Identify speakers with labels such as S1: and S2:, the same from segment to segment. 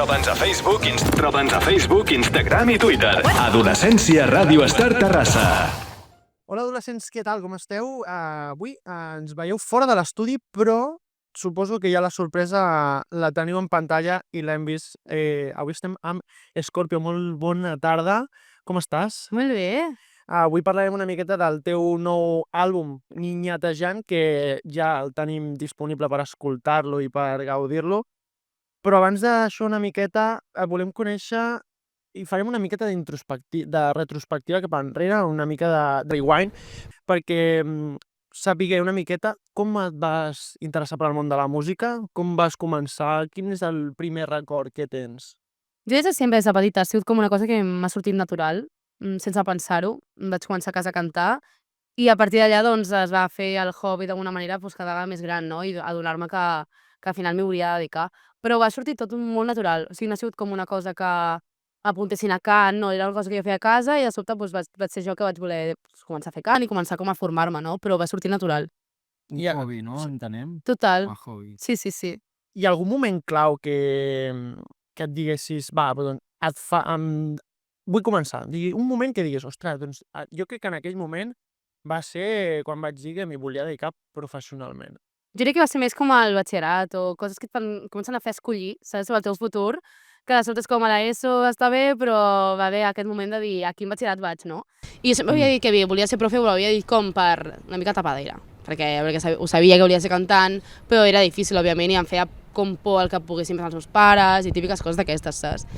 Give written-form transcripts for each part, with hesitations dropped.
S1: Troba'ns a Facebook, Instagram i Twitter. Adolescència Ràdio Estar Terrassa.
S2: Hola adolescents, què tal? Com esteu? Avui ens veieu fora de l'estudi, però suposo que ja la sorpresa la teniu en pantalla i l'hem vist. Avui estem amb Scorpio. Molt bona tarda. Com estàs?
S3: Molt bé.
S2: Avui parlarem una miqueta del teu nou àlbum, Niñatejant, que ja el tenim disponible per escoltar-lo i per gaudir-lo. Però abans d'això una miqueta volem conèixer i farem una miqueta de retrospectiva cap enrere, una mica de rewind, perquè sapigueu una miqueta com et vas interessar per al món de la música, com vas començar, quin és el primer record que tens?
S3: Jo des de sempre, des de petita, ha sigut com una cosa que m'ha sortit natural, sense pensar-ho. Vaig començar a casa a cantar i a partir d'allà doncs, es va fer el hobby d'alguna manera cada vegada més gran, no? I adonar-me que al final m'hi hauria de dedicar. Però va sortir tot molt natural. O sigui, no ha sigut com una cosa que apuntessin a cant, no, era una cosa que jo feia a casa i de sobte vaig ser jo que vaig voler començar a fer cant i començar com a formar-me, no? Però va sortir natural.
S4: Un hobby, no? Entenem?
S3: Total.
S4: Un hobby.
S3: Sí.
S2: Hi ha algun moment clau que et diguessis, vull començar. Un moment que diguis, ostres, doncs jo crec que en aquell moment va ser quan vaig dir que m'hi volia dedicar professionalment.
S3: Jo crec que va ser més com el batxillerat o coses que et comencen a fer escollir, saps, sobre el teu futur, que de sobte és com a l'ESO està bé, però va bé aquest moment de dir a quin batxillerat vaig, no? I jo sempre havia dit que volia ser profe, però ho havia dit com per una mica tapadera, perquè ho sabia que volia ser cantant, però era difícil, òbviament, i em feia com por el que poguessin pensar els meus pares i típiques coses d'aquestes, saps?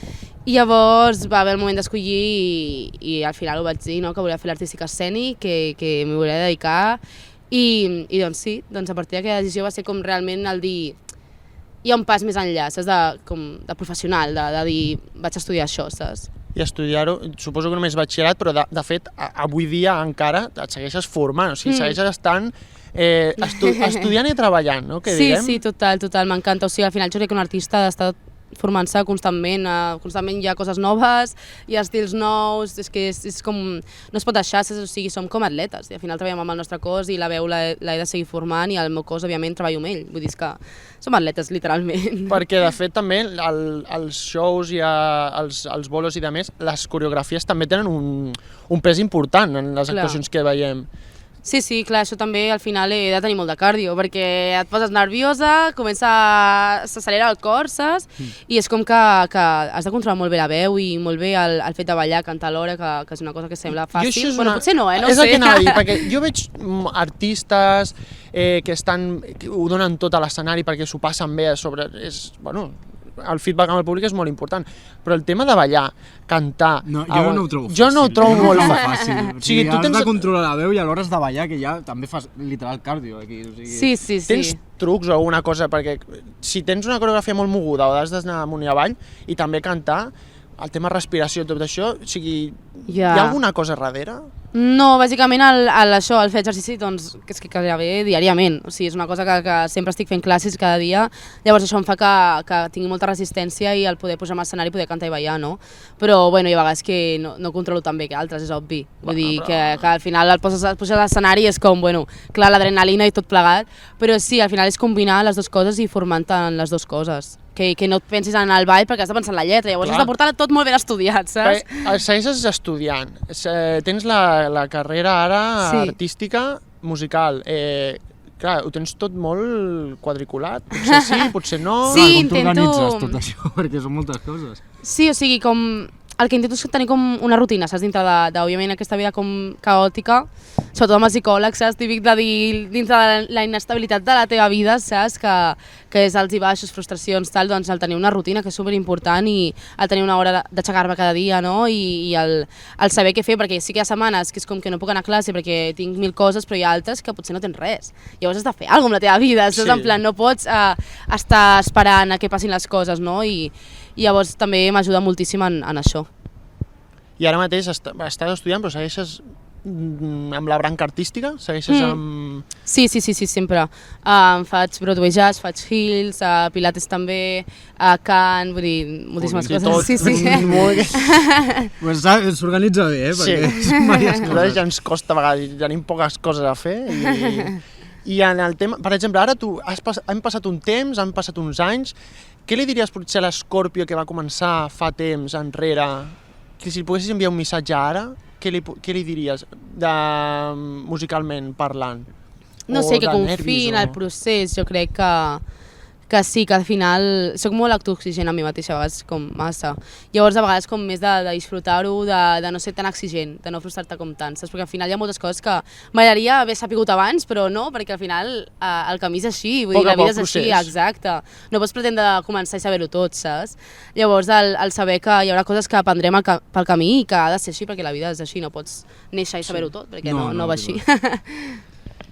S3: I llavors va haver el moment d'escollir i al final ho vaig dir, no?, que volia fer l'artístic escènic, que m'hi volia dedicar i doncs sí, doncs a partir d'aquella decisió va ser com realment el dir hi ha un pas més enllà, saps, de professional, de dir vaig estudiar això, saps?
S2: I estudiar-ho, suposo que només batxillerat, però de fet avui dia encara et segueixes formant, o sigui, segueixes estant estudiant i treballant, no? Que diguem?
S3: Sí, total, m'encanta. O sigui, al final jo crec que un artista ha d'estar formant-se constantment hi ha coses noves, hi ha estils nous, és que és com, no es pot deixar, o sigui, som com atletes, i al final treballem amb el nostre cos i la veu l'he de seguir formant i el meu cos, òbviament, treballo amb ell, vull dir que som atletes, literalment.
S2: Perquè, de fet, també els shows i els bolos i de més, les coreografies també tenen un pes important en les actuacions que veiem.
S3: Sí, clar, això també al final he de tenir molt de cardio, perquè et poses nerviosa, s'accelera el cor, saps? I és com que has de controlar molt bé la veu i molt bé el fet de ballar, cantar alhora, que és una cosa que sembla fàcil. Bueno, potser no, no ho sé.
S2: És el que anava a dir, perquè jo veig artistes que ho donen tot a l'escenari perquè s'ho passen bé a sobre, el feedback amb el públic és molt important, però el tema de ballar, cantar...
S4: No, jo no ho trobo fàcil.
S2: Jo no ho trobo molt fàcil.
S4: O sigui, has de controlar la veu i alhora has de ballar, que ja també fas literal cardio aquí.
S3: Sí.
S2: Tens trucs o alguna cosa, perquè si tens una coreografia molt moguda o has d'anar amunt i avall i també cantar, el tema respiració, tot això, o sigui, hi ha alguna cosa darrere?
S3: No, bàsicament el fer exercici doncs, és que gairebé diàriament, o sigui, és una cosa que sempre estic fent classes cada dia, llavors això em fa que tingui molta resistència i el poder pujar a l'escenari i poder cantar i ballar, no? Però bueno, hi ha vegades que no controlo tan bé que altres, és obvi, vull dir que al final el pujar a l'escenari és com, bueno, clar, l'adrenalina i tot plegat, però sí, al final és combinar les dues coses i formant-te en les dues coses. Que no et pensis en el ball perquè has de pensar en la lletra, llavors has de portar tot molt ben estudiat, saps?
S2: Segueixes estudiant, tens la carrera ara artística, musical, clar, ho tens tot molt quadriculat, potser sí, potser no...
S3: Sí,
S4: com tu organitzes tot això, perquè són moltes coses.
S3: Sí, o sigui, com... El que intento és tenir com una rutina, saps, dintre òbviament, aquesta vida com caòtica, sobretot amb els psicòlegs, saps, típic de dir, dintre de la inestabilitat de la teva vida, saps, que és alts i baixos, frustracions, tal, doncs el tenir una rutina que és superimportant i el tenir una hora d'aixecar-me cada dia, no?, i el saber què fer, perquè sí que hi ha setmanes que és com que no puc anar a classe perquè tinc 1000 coses, però hi ha altres que potser no tens res. Llavors has de fer alguna cosa amb la teva vida, saps, en plan, no pots estar esperant a que passin les coses, no?, i llavors també m'ajuda moltíssim en això.
S2: I ara mateix estàs estudiant, però segueixes amb la branca artística? Segueixes amb...
S3: Sí, sempre. Faig Broadway Jazz, faig Hills, Pilates també, cant, vull dir, moltíssimes coses. Sí.
S4: Pues s'organitza bé, perquè són diverses coses.
S2: Ja ens costa a vegades, ja tenim poques coses a fer. I en el tema, per exemple, ara hem passat un temps, han passat uns anys, què li diries potser a l'Escorpio que va començar fa temps enrere? Que si poguessis enviar un missatge ara, què li diries musicalment parlant?
S3: No sé, que confiï en el procés. Jo crec que sí, que al final soc molt autoexigent a mi mateixa, a vegades com massa. Llavors a vegades com més de disfrutar-ho, de no ser tan exigent, de no frustrar-te com tant, saps? Perquè al final hi ha moltes coses que m'agradaria haver sapigut abans, però no, perquè al final el camí és així, vull dir, la vida és així, exacte. No pots pretendre començar i saber-ho tot, saps? Llavors el saber que hi haurà coses que aprendrem pel camí i que ha de ser així, perquè la vida és així, no pots néixer i saber-ho tot, perquè no va així.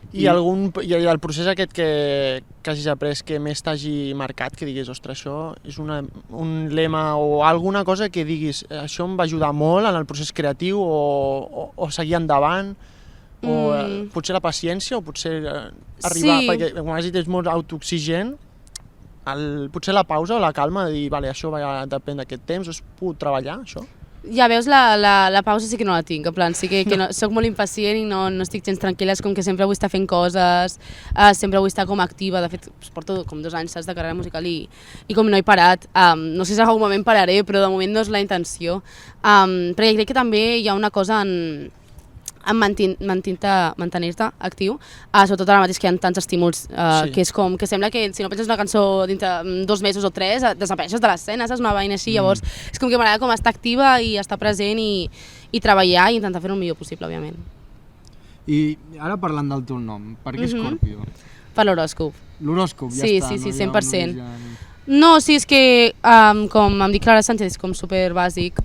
S2: I el procés aquest que hagis après, que més t'hagi marcat, que diguis, ostres, això és un lema o alguna cosa que diguis, això em va ajudar molt en el procés creatiu o seguir endavant, o potser la paciència o potser arribar, perquè com has dit és molt autoexigent, potser la pausa o la calma de dir, vale, això va depèn d'aquest temps, has pogut treballar, això?
S3: Ja veus, la pausa sí que no la tinc, en plan, sí que soc molt impacient i no estic gens tranquil·la, és com que sempre vull estar fent coses, sempre vull estar com activa, de fet porto com 2 anys de carrera musical i com no he parat, no sé si en algun moment pararé, però de moment no és la intenció, perquè crec que també hi ha una cosa en mantenir-te actiu, sobretot ara mateix que hi ha tants estímuls, que és com que sembla que si no penses una cançó dintre 2 mesos o 3, desapareixes de l'escena, saps? Una vaina així, llavors és com que m'agrada com estar activa i estar present i treballar i intentar fer-ho el millor possible, òbviament.
S4: I ara parlant del teu nom, per què Escorpio?
S3: Per l'horòscop.
S4: L'horòscop, ja està.
S3: Sí, 100%. No, sí, és que com em dic Clara Sánchez, és com superbàsic,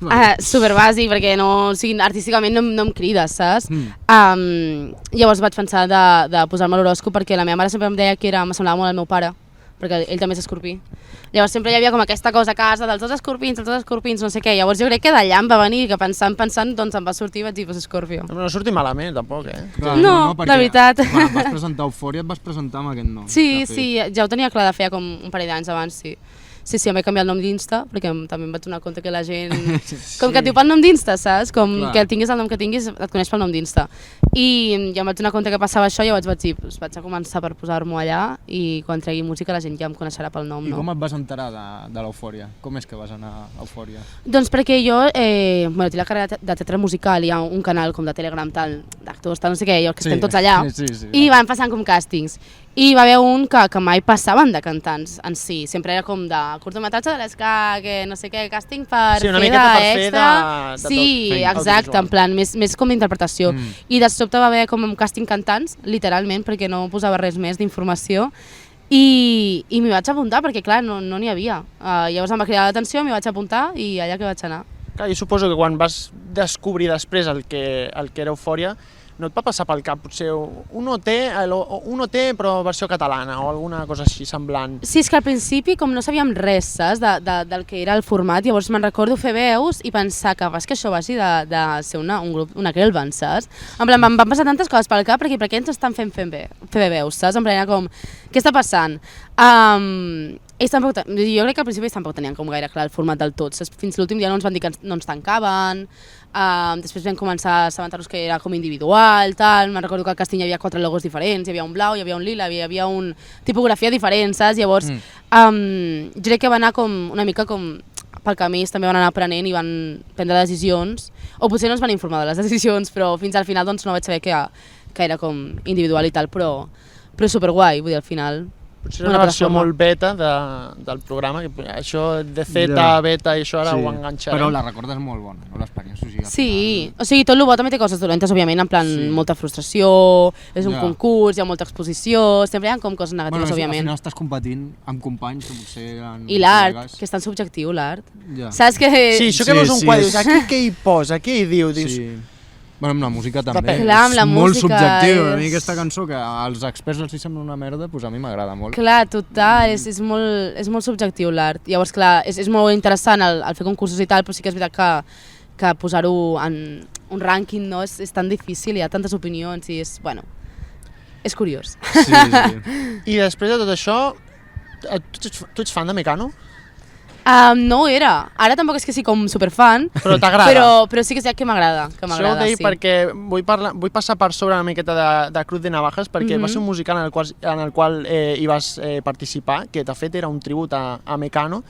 S3: perquè artísticament no em crides, saps? Llavors vaig pensar de posar-me l'horòscop perquè la meva mare sempre em deia que me semblava molt al meu pare, perquè ell també és escorpí. Llavors sempre hi havia com aquesta cosa a casa dels 2 escorpins, no sé què. Llavors jo crec que d'allà em va venir, que pensant, doncs em va sortir i vaig dir, Escorpio.
S2: No sortir malament, tampoc,
S3: Clar, no, de veritat.
S4: Quan vas presentar Eufòria et vas presentar amb aquest nom.
S3: Sí, ja ho tenia clar de fer com un parell d'anys abans, sí. Sí, em vaig canviar el nom d'Insta, perquè també em vaig donar compte que la gent... Com que et diu pel nom d'Insta, saps? Com que tinguis el nom que tinguis, et coneix pel nom d'Insta. I ja em vaig donar compte que passava això i llavors vaig dir, vaig a començar per posar-m'ho allà i quan tregui música la gent ja em coneixerà pel nom.
S4: I com et vas enterar de l'Eufòria? Com és que vas anar a Eufòria?
S3: Doncs perquè jo, tinc la carrera de teatre musical, hi ha un canal com de Telegram, d'actors, no sé què, que estem tots allà, i van passant com càstings. I va haver un que mai passaven de cantants en si, sempre era com de curtmetratge de l'ESCA, que no sé què, càsting per fer d'extra. Sí, exacte, en plan, més com d'interpretació. I de sobte va haver com un càsting cantants, literalment, perquè no posava res més d'informació, i m'hi vaig apuntar, perquè clar, no n'hi havia. Llavors em va cridar l'atenció, m'hi vaig apuntar i allà que vaig anar.
S2: Clar, jo suposo que quan vas descobrir després el que era Eufòria, no et va passar pel cap, potser un OT però versió catalana o alguna cosa així semblant?
S3: Sí, és que al principi com no sabíem res, saps, del que era el format, llavors me'n recordo fer veus i pensar que que això vagi de ser un grup, una girl band, saps? En plan, em van passar tantes coses pel cap perquè per què ens estan fent veus, saps? En plan, era com, què està passant? Jo crec que al principi ells tampoc tenien com gaire clar el format del tot, saps? Fins l'últim dia no ens van dir que no ens tancaven, després vam començar a assabentar-nos que era com individual, me'n recordo que al càsting hi havia 4 logos diferents, hi havia un blau, hi havia un lila, hi havia una tipografia diferent, saps? Llavors, jo crec que va anar com una mica com pel camí, també van anar aprenent i van prendre decisions, o potser no ens van informar de les decisions, però fins al final doncs no vaig saber que era com individual i tal, però superguai, vull dir, al final...
S2: Potser és una versió molt beta del programa, que això de Z, beta i això ara ho enganxarem.
S4: Però la recordes molt bona, no? L'experiència.
S3: Sí, o sigui, tot el bo també té coses dolentes, òbviament, en plan molta frustració, és un concurs, hi ha molta exposició, sempre hi ha com coses negatives, òbviament.
S4: Al final estàs competint amb companys que potser eren...
S3: I l'art, que és tan subjectiu, l'art. Saps que...
S2: Sí, això que veus un quadre, dius, aquí què hi posa, què hi diu? Dius...
S4: Bueno, amb la música també,
S3: és
S4: molt subjectiu. A mi aquesta cançó, que als experts els sembla una merda, doncs a mi m'agrada molt.
S3: Clar, total, és molt subjectiu l'art. Llavors, clar, és molt interessant el fer concursos i tal, però sí que és veritat que posar-ho en un rànquing no és tan difícil, hi ha tantes opinions i és, bueno, és curiós.
S2: I després de tot això, tu ets fan de Mecano?
S3: No ho era. Ara tampoc és que sigui com superfan,
S2: Però t'agrada?
S3: però sí que és que m'agrada.
S2: Això ho deia
S3: Sí.
S2: perquè vull passar per sobre una miqueta de Cruz de Navajas, perquè va ser un musical en el qual hi vas participar, que de fet era un tribut a Mecano.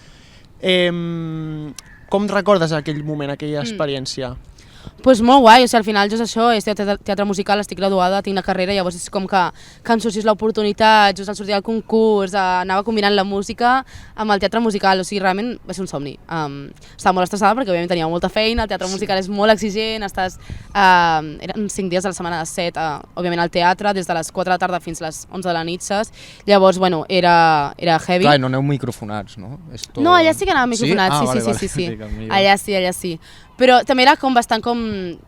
S2: Com recordes aquell moment, aquella experiència?
S3: Pues molt guai, o sigui, al final jo és això, és teatre musical, estic graduada, tinc la carrera, llavors és com que em sorgís l'oportunitat, just al sortir del concurs, anava combinant la música amb el teatre musical, o sigui, realment va ser un somni. Estava molt estressada perquè òbviament tenia molta feina, el teatre musical és molt exigent, estàs, eren 5 dies a la setmana de 7, òbviament al teatre, des de les 4 de la tarda fins a les 11 de la nit, saps? Llavors, bueno, era heavy.
S5: Clar, no aneu microfonats, no?
S3: No, allà sí que anàvem microfonats, sí. Allà sí. Però també era com bastant com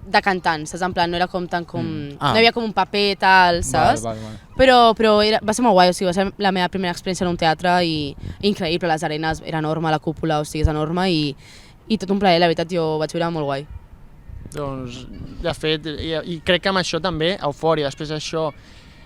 S3: de cantant, saps? En plan, no era com tan com... No hi havia com un paper tal, saps?
S5: Vale.
S3: Però va ser molt guai, o sigui, va ser la meva primera experiència en un teatre i increïble, les arenes, era enorme, la cúpula, o sigui, és enorme i tot un plaer, la veritat, jo ho vaig veure molt guai.
S2: Doncs, de fet, i crec que amb això també, Eufòria, després d'això,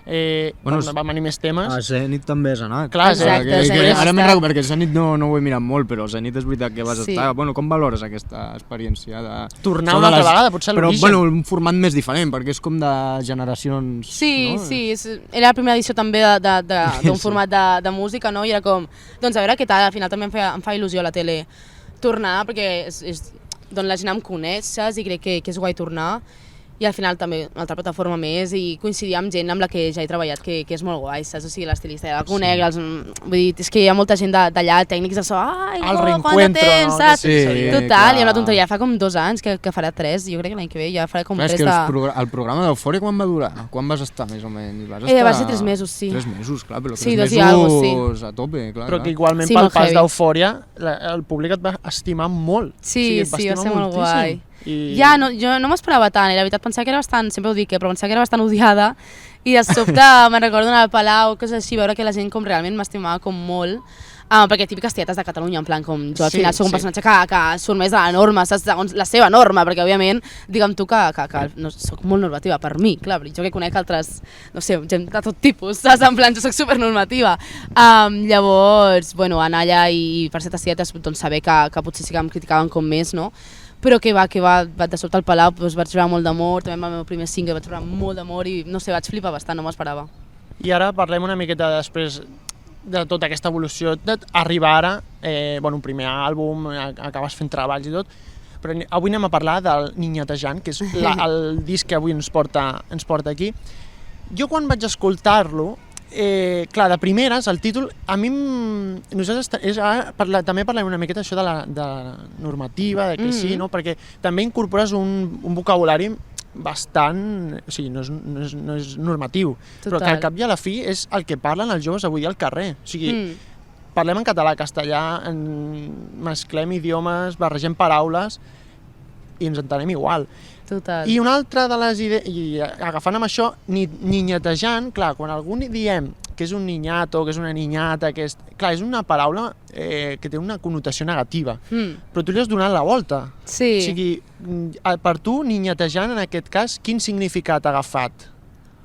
S4: Bueno,
S2: vam venir més temes.
S4: A Zenit també has anat.
S2: Clar,
S3: Exacte,
S2: Zenit.
S4: Ara me'n recordo, perquè Zenit no ho he mirat molt, però Zenit és veritat que vas
S3: Sí.
S4: estar... Bueno, com valores aquesta experiència de...
S2: Tornar una altra vegada, potser a
S4: Però,
S2: l'origen.
S4: bueno, un format més diferent, perquè és com de generacions...
S3: Sí,
S4: no?
S3: sí, era la primera edició també d'un format de música, no? I era com, doncs a veure què tal, al final també em fa il·lusió a la tele tornar, perquè és d'on la gent em coneix, saps? I crec que és guai tornar. I al final també una altra plataforma més i coincidir amb gent amb la que ja he treballat, que és molt guai, saps? O sigui, l'estilista ja la conec, vull dir, és que hi ha molta gent d'allà, tècnics de so, ai,
S2: El
S3: quant de
S2: reencuentro,
S3: temps,
S2: no?
S3: saps?
S4: Sí,
S3: Total,
S4: clar.
S3: i amb la tonteria, fa com 2 anys que farà 3, jo crec que l'any que ve ja farà com
S4: Clar,
S3: 3
S4: és que
S3: de...
S4: el programa d'Eufòria quan va durar? Quan vas estar, més o menys? Vas estar...
S3: Va ser 3 mesos, sí.
S4: 3 mesos, clar, però 3
S3: Sí, 2
S4: mesos
S3: i algo, sí.
S4: a tope, clar.
S2: Però que igualment
S3: Sí,
S2: pel
S3: molt
S2: pas
S3: heavy.
S2: d'Eufòria el públic et va estimar molt.
S3: Sí,
S2: et va
S3: sí, va
S2: estimar
S3: ser molt
S2: moltíssim.
S3: guai.
S2: I...
S3: Ja, no, jo no m'esperava tant, la veritat pensava que era bastant, sempre ho dic, però pensava que era bastant odiada i de sobte me'n recordo anar al Palau, coses així, veure que la gent com realment m'estimava com molt, perquè típiques tietes de Catalunya, en plan com jo al final soc un personatge que surt més de la norma, saps, segons la seva norma, perquè òbviament, digue'm tu que no, soc molt normativa per mi, clar, jo que conec altres, no sé, gent de tot tipus, saps, en plan jo soc supernormativa. Llavors, bueno, anar allà i per certes tietes, doncs saber que potser sí que em criticaven com més, no? Però que va, de sobte al Palau doncs vaig trobar molt d'amor, també amb el meu primer single vaig trobar molt d'amor i no sé, vaig flipar bastant, no m'ho esperava.
S2: I ara parlem una miqueta després de tota aquesta evolució, d'arribar ara, un primer àlbum, acabes fent treballs i tot, però avui anem a parlar del Niñatejant, que és el disc que avui ens porta aquí. Jo quan vaig escoltar-lo, clar, de primeres, el títol, a mi, també parlem una miqueta això de la normativa, de que sí, no? Perquè també incorpores un vocabulari bastant, o sigui, no és normatiu, però que al cap i a la fi és el que parlen els joves avui al carrer. O sigui, parlem en català, castellà, mesclem idiomes, barregem paraules i ens entenem igual.
S3: Total.
S2: I una altra de les idees, i agafant amb això, niñatejant, clar, quan algú diem que és un niñato, que és una niñata, clar, és una paraula que té una connotació negativa, però tu li has donat la volta.
S3: Sí.
S2: O sigui, per tu, niñatejant, en aquest cas, quin significat ha agafat?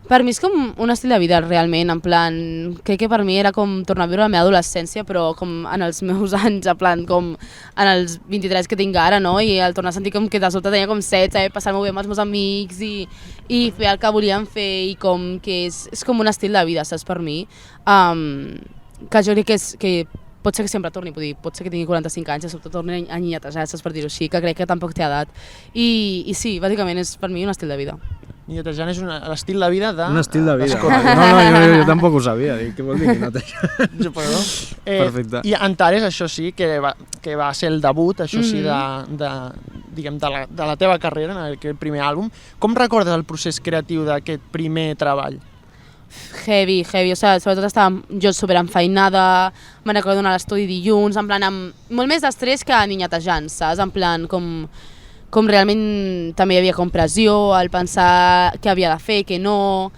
S3: Per mi és com un estil de vida, realment, en plan, crec que per mi era com tornar a viure la meva adolescència, però com en els meus anys, en plan, com en els 23 que tinc ara, no? I el tornar a sentir com que de sobte tenia com 16, passar-m'ho bé amb els meus amics i fer el que volíem fer i com que és com un estil de vida, saps, per mi, que jo crec que pot ser que sempre torni, pot ser que tingui 45 anys i sobte torni a niñatejar, saps, per dir-ho així, que crec que tampoc té edat. I sí, bàsicament és per mi un estil de vida.
S2: Niñatejant és l'estil de vida de...
S4: Un estil de vida.
S2: d'escola.
S4: No, jo tampoc ho sabia. Què vol dir niñatejant? Perfecte.
S2: I Antares, això sí, que va ser el debut, això sí, de la teva carrera, en aquest primer àlbum. Com recordes el procés creatiu d'aquest primer treball?
S3: Heavy, o sigui, sobretot estava jo superenfeinada, me'n recordo d'anar a l'estudi dilluns, en plan amb molt més d'estrès que niñatejant, saps? En plan com realment també hi havia com pressió, al pensar què havia de fer, què no...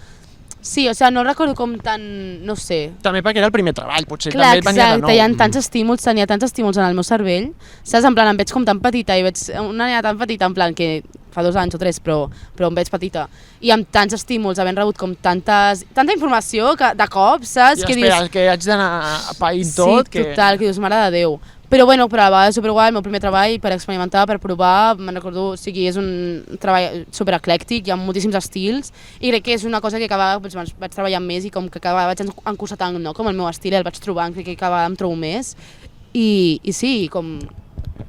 S3: Sí, o sigui, no recordo com tan, no sé...
S2: També perquè era el primer treball, potser
S3: Clar,
S2: també venia de nou.
S3: hi ha tenia tants estímuls en el meu cervell, saps? En plan, em veig com tan petita i veig una nena tan petita, en plan, que fa 2 anys o 3, però em veig petita. I amb tants estímuls, havent rebut com tanta informació que de cop, saps?
S2: I
S3: Que
S2: espera,
S3: dius,
S2: que haig d'anar païnt tot.
S3: sí, total, que dius, mare de Déu. Però bueno, però a la vegada és superguai, el meu primer treball per experimentar, per provar, me'n recordo, o sigui, és un treball supereclèctic, hi ha moltíssims estils, i crec que és una cosa que cada vegada vaig treballant més i com que cada vegada vaig encursetant, no? Com el meu estil, el vaig trobant, crec que cada vegada em trobo més, i sí, com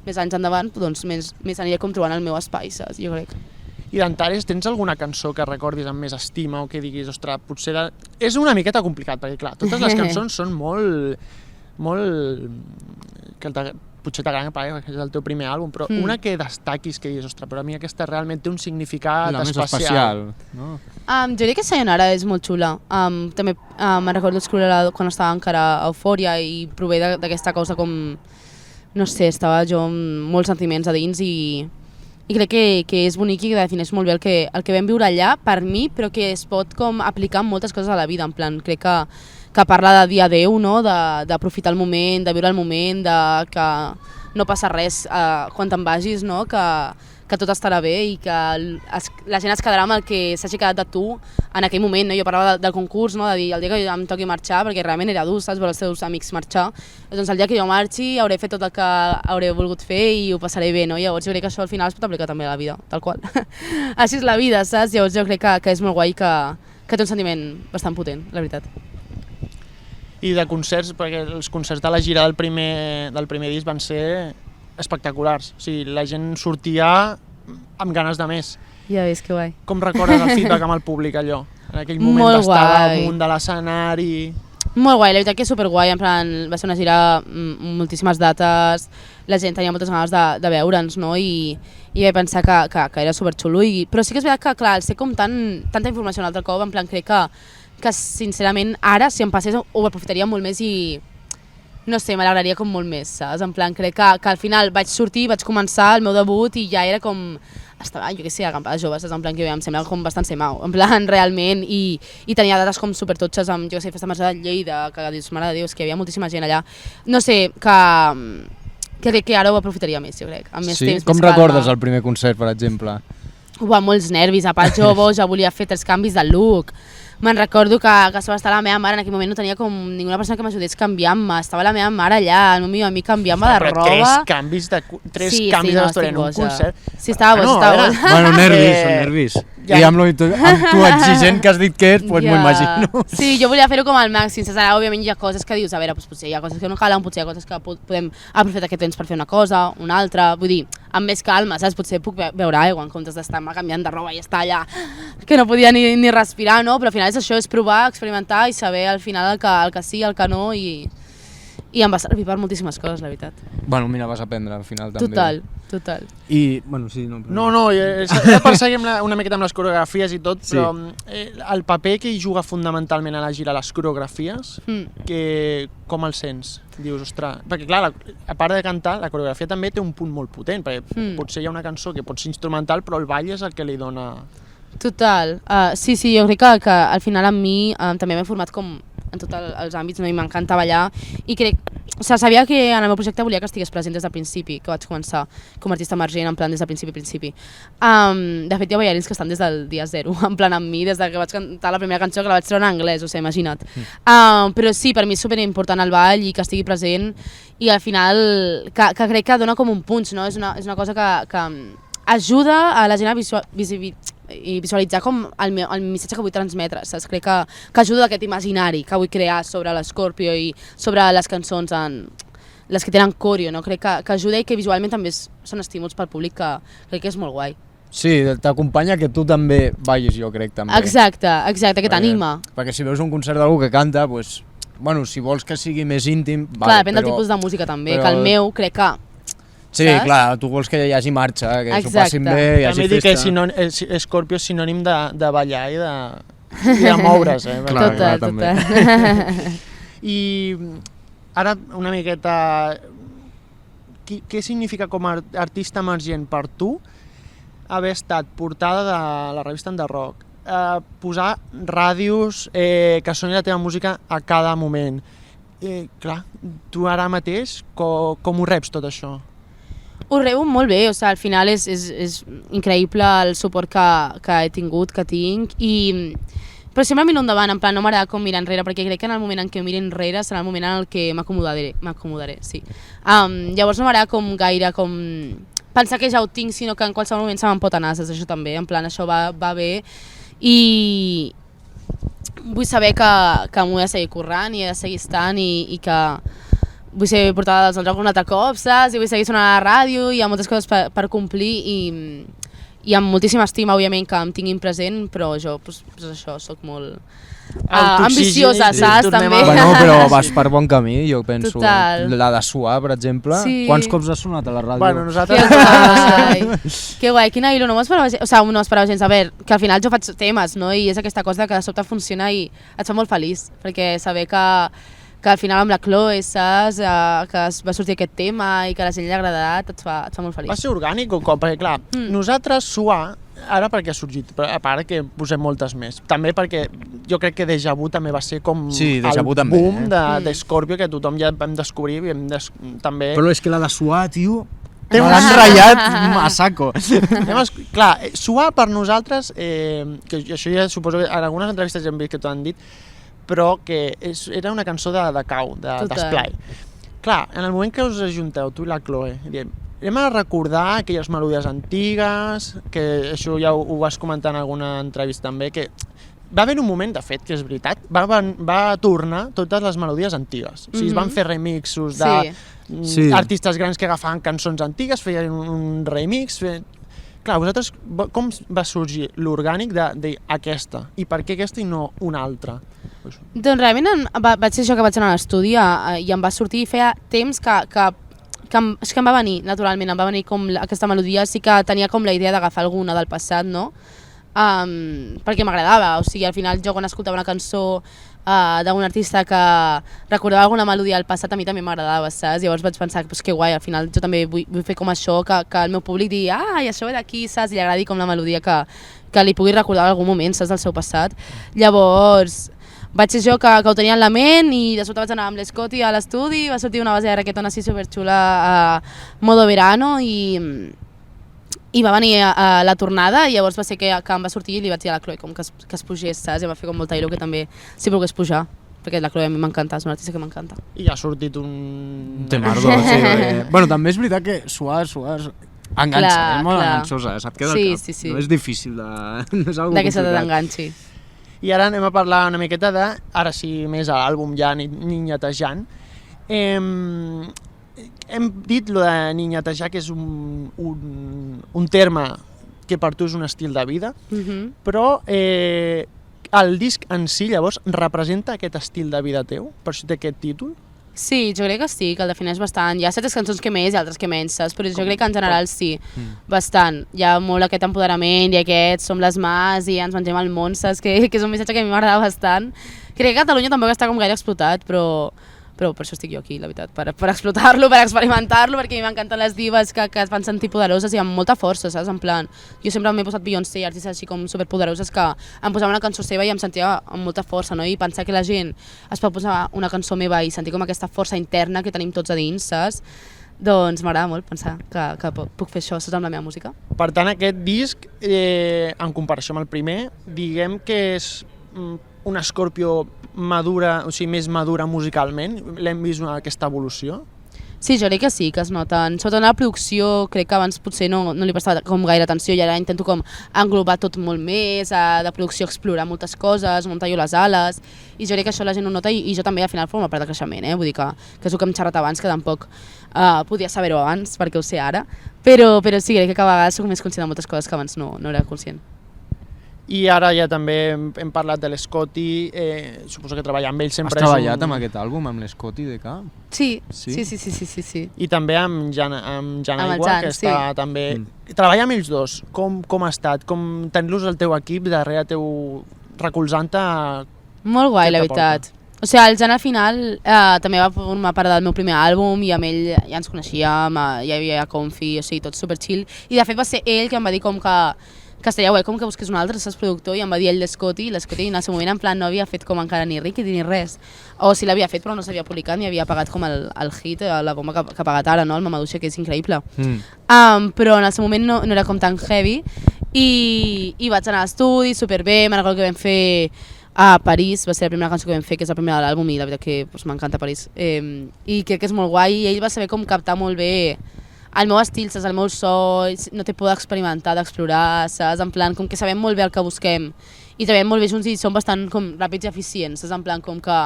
S3: més anys endavant, doncs més aniré com trobant el meu espai, saps? Jo crec.
S2: I d'Antares, tens alguna cançó que recordis amb més estima o que diguis, ostres, potser... És una miqueta complicat, perquè clar, totes les cançons són molt... que potser t'agraden perquè és el teu primer àlbum, però una que destaquis, que diguis, ostres, però a mi aquesta realment té un significat
S4: la més
S2: especial.
S4: no?
S3: Jo diria que Sayonara és molt xula. També me'n recordo escriure-la quan estava encara a Eufòria i prové d'aquesta cosa com... No sé, estava jo amb molts sentiments a dins i crec que és bonic i que defineix molt bé el que vam viure allà per mi, però que es pot com aplicar en moltes coses a la vida, en plan, crec que parla de dir adeu, no? D'aprofitar el moment, de viure el moment, que no passa res quan te'n vagis, no? Que tot estarà bé i que la gent es quedarà amb el que s'hagi quedat de tu en aquell moment, no? Jo parlava del concurs, no? De dir el dia que em toqui marxar, perquè realment era dur, saps, veure els teus amics marxar, doncs el dia que jo marxi hauré fet tot el que hauré volgut fer i ho passaré bé, no? Llavors jo crec que això al final es pot aplicar també a la vida, tal qual. Així és la vida, saps? Llavors jo crec que és molt guai que té un sentiment bastant potent, la veritat.
S2: I de concerts, perquè els concerts de la gira del primer disc van ser espectaculars. O sigui, la gent sortia amb ganes de més.
S3: Ja ves, que guai.
S2: Com recordes el feedback amb el públic, allò? En aquell moment
S3: Molt
S2: d'estar
S3: guai.
S2: damunt de l'escenari...
S3: Molt guai, la veritat que és superguai, en plan, va ser una gira amb moltíssimes dates, la gent tenia moltes ganes de veure'ns, no? I vaig pensar que era superxulo, però sí que és veritat que, clar, al ser com tanta informació un altre cop, en plan, crec que sincerament ara, si em passés, ho aprofitaria molt més i, no sé, m'alegraria com molt més, saps? En plan, crec que al final vaig sortir, vaig començar el meu debut i ja era com... Estava, jo què sé, acampada jove, saps? En plan, que em sembla com bastant ser mau, en plan, realment, i tenia dates com supertotxes amb, jo què sé, Festa Major de Lleida, que dius, mare de Déu, que hi havia moltíssima gent allà. No sé, que crec que ara ho aprofitaria més, jo crec, amb més temps,
S5: Com
S3: més calma.
S5: recordes el primer concert, per exemple?
S3: Uah, molts nervis, a part jove, ja volia fer 3 canvis de look. Me'n recordo que va estar la meva mare, en aquell moment no tenia com ninguna persona que m'ajudés canviant-me, estava la meva mare allà, el meu amic canviant-me de roba.
S2: Però 3 canvis de vestuari en un concert...
S3: Sí, estava boja, estava boja.
S5: Bueno, nervis, són nervis. I amb tu exigent que has dit que és, doncs m'ho imagino.
S3: Sí, jo volia fer-ho com al màxim, saps? Ara, òbviament, hi ha coses que dius, a veure, doncs potser hi ha coses que no calen, potser hi ha coses que podem aprofitar aquest temps per fer una cosa, una altra, vull dir, amb més calma, saps? Potser puc beure aigua en comptes d'estar-me canviant de roba i estar allà, que no podia ni respirar, no? Però al final és això, és provar, experimentar i saber al final el que sí, el que no i em va servir per moltíssimes coses, la veritat.
S5: Bueno, mira, vas aprendre al final també.
S3: Total.
S4: I, bueno, sí, no...
S2: No, s'ha de perseguir una miqueta amb les coreografies i tot, però el paper que hi juga fundamentalment a la gira, les coreografies, com el sents? Dius, ostres... Perquè clar, a part de cantar, la coreografia també té un punt molt potent, perquè potser hi ha una cançó que pot ser instrumental, però el ball és el que li dona...
S3: Total. Sí, jo crec que al final amb mi també m'he format com en tots els àmbits, no? I m'encanta ballar i crec, o sigui, sabia que en el meu projecte volia que estigués present des del principi, que vaig començar com a artista emergent, en plan des del principi. De fet, hi ha ballarins que estan des del dia 0, en plan amb mi, des que vaig cantar la primera cançó, que la vaig treure en anglès, o sigui, imagina't. Però sí, per mi és superimportant el ball i que estigui present i al final que crec que dona com un punch, no? És una cosa que ajuda a la gent a visualitzar com el missatge que vull transmetre, saps? Crec que ajuda d'aquest imaginari que vull crear sobre l'Scorpio i sobre les cançons, les que tenen coreo, no? Crec que ajuda i que visualment també són estímuls pel públic que crec que és molt guai.
S5: Sí, t'acompanya que tu també ballis, jo crec, també.
S3: Exacte, que t'anima.
S5: Perquè si veus un concert d'algú que canta, doncs, bueno, si vols que sigui més íntim...
S3: Clar, depèn del tipus de música també, que el meu crec que...
S5: Sí, clar, tu vols que hi hagi marxa, que s'ho passin bé, hi hagi
S2: també
S5: festa.
S2: També dic que Scorpio és sinònim de ballar i de moure's.
S3: Total.
S2: I ara una miqueta... Què significa com a artista emergent per tu haver estat portada de la revista Enderrock? Posar ràdios que soni la teva música a cada moment. Clar, tu ara mateix com ho reps tot això?
S3: Ho rebo molt bé, o sigui, al final és increïble el suport que he tingut, que tinc, però sempre miro endavant, en plan, no m'agrada com mirar enrere, perquè crec que en el moment en què miri enrere serà el moment en el que m'acomodaré, sí. Llavors no m'agrada com gaire pensar que ja ho tinc, sinó que en qualsevol moment se me'n pot anar, saps? Això també, en plan, això va bé, i vull saber que m'ho he de seguir currant i he de seguir estant i que vull ser portada dels jocs un altre cop, saps? I vull seguir sonant a la ràdio, hi ha moltes coses per complir i amb moltíssima estima, òbviament, que em tinguin present, però jo, doncs això, soc molt ambiciosa, saps? També.
S5: Bueno, però vas per bon camí, jo penso.
S3: Total.
S5: La de suar, per exemple.
S3: Sí.
S5: Quants cops has sonat a la ràdio?
S2: Bueno,
S3: Que
S2: nosaltres...
S3: guai, que guai, quina il·lo, no m'esperava gens, o sigui, no m'esperava gens, a veure, que al final jo faig temes, no? I és aquesta cosa que de sobte funciona i et fa molt feliç, perquè saber que al final amb la Chloe, saps, que va sortir aquest tema i que a la gent li ha agradat, et fa molt feliç.
S2: Va ser orgànic o com? Perquè clar, nosaltres suar, ara perquè ha sorgit, però a part que posem moltes més. També perquè jo crec que Déjà Vu també va ser com
S5: Sí, Déjà Vu
S2: el
S5: també,
S2: boom de Scorpio, que tothom ja vam descobrir i també...
S4: Però és que la de suar, tio,
S2: Té
S4: me
S2: un-
S4: l'han ratllat a saco.
S2: Clar, suar per nosaltres, que això ja suposo que en algunes entrevistes ja hem vist que t'ho han dit, però que era una cançó de cau, d'esplai. Clar, en el moment que us ajunteu, tu i la Chloe, diem, anem a recordar aquelles melodies antigues, que això ja ho vas comentar en alguna entrevista també, que va haver un moment, de fet, que és veritat, va tornar totes les melodies antigues. O sigui, es van fer remixos d'artistes grans que agafaven cançons antigues, feien un remix... Clar, vosaltres, com va sorgir l'orgànic d'aquesta? I per què aquesta i no una altra?
S3: Doncs realment vaig ser això que vaig anar a l'estudi i em va sortir i feia temps que em va venir, naturalment, em va venir com aquesta melodia, sí que tenia com la idea d'agafar alguna del passat, no? Perquè m'agradava, o sigui, al final jo quan escoltava una cançó d'un artista que recordava alguna melodia del passat, a mi també m'agradava, saps? Llavors vaig pensar que guai, al final jo també vull fer com això, que el meu públic digui i això ve d'aquí, saps? I li agradi com la melodia que li pugui recordar en algun moment, saps? Del seu passat. Llavors vaig ser jo que ho tenia en la ment i de sobte vaig anar amb l'Scotty a l'estudi, va sortir una base de reggaeton així superxula a modo verano i va venir a la tornada i llavors va ser que em va sortir i li vaig dir a la Chloe com que es pugés, saps? I va fer com molta il·lo que també si volgués pujar, perquè la Chloe a mi m'encanta, és una artista que m'encanta.
S2: I ha sortit un...
S5: Temardo, sí. Bueno, també és veritat que suar enganxa, és molt enganxosa, se't queda al cap.
S3: Sí.
S5: No és difícil no és algo
S3: D'aquesta
S5: complicat.
S3: t'enganxi.
S2: I ara anem a parlar una miqueta de, ara sí, més a l'àlbum ja niñatejar. Hem dit lo de niñatejar, que és un terme que per tu és un estil de vida, però el disc en si, llavors, representa aquest estil de vida teu? Per això té aquest títol?
S3: Sí, jo crec que sí, que el defineix bastant. Hi ha certes cançons que més i altres que menys, saps? Però jo crec que en general sí, bastant. Hi ha molt aquest empoderament i aquest som les mas i ens mengem el món, saps? Que és un missatge que a mi m'agrada bastant. Crec que Catalunya tampoc està com gaire explotat, però per això estic jo aquí, la veritat, per explotar-lo, per experimentar-lo, perquè a mi m'encanten les divas que et fan sentir poderoses i amb molta força, saps? En plan, jo sempre m'he posat Beyoncé i artistes així com superpoderoses que em posava una cançó seva i em sentia amb molta força, no? I pensar que la gent es pot posar una cançó meva i sentir com aquesta força interna que tenim tots a dins, saps? Doncs m'agrada molt pensar que puc fer això, saps, amb la meva música.
S2: Per tant, aquest disc, en comparació amb el primer, diguem que és una Scorpio madura, o sigui, més madura musicalment? L'hem vist aquesta evolució?
S3: Sí, jo crec que sí, que es noten. Sobretot en la producció, crec que abans potser no li prestava com gaire atenció i ara intento com englobar tot molt més, de producció explorar moltes coses, muntar jo les ales, i jo crec que això la gent ho nota i jo també al final forma part del creixement, vull dir que és el que hem xerrat abans, que tampoc podia saber-ho abans, perquè ho sé ara, però sí, crec que cada vegada soc més conscient de moltes coses que abans no era conscient.
S2: I ara ja també hem parlat de l'Scotty, suposo que treballar amb ell sempre
S5: Has treballat amb aquest àlbum, amb l'Scotty de K?
S3: Sí.
S2: I també amb Jan Aigua, que està també... Treballar amb ells dos, com ha estat? Com tenir-los al teu equip darrere teu, recolzant-te...
S3: Molt guai, la veritat. O sigui, el Jan al final també va formar part del meu primer àlbum i amb ell ja ens coneixíem, ja hi havia Confi, o sigui, tot super chill. I de fet va ser ell que em va dir com que que estaria guai com que busqués un altre, saps, productor, i em va dir ell l'Scotty, i l'Scotty en el seu moment en plan no havia fet com encara ni Ricky ni res, o si l'havia fet però no s'havia publicat ni havia pagat com el hit, la bomba que ha pagat ara, no? El Mamaduixa, que és increïble. Però en el seu moment no era com tan heavy, i vaig anar a l'estudi, superbé, me'n recordo que vam fer a París, va ser la primera cançó que vam fer, que és la primera de l'àlbum, i la veritat que m'encanta París. I crec que és molt guai, i ell va saber com captar molt bé el meu estil, saps, el meu so, no té por d'experimentar, d'explorar, saps, en plan, com que sabem molt bé el que busquem, i treballem molt bé junts i som bastant com ràpids i eficients, saps, en plan, com que...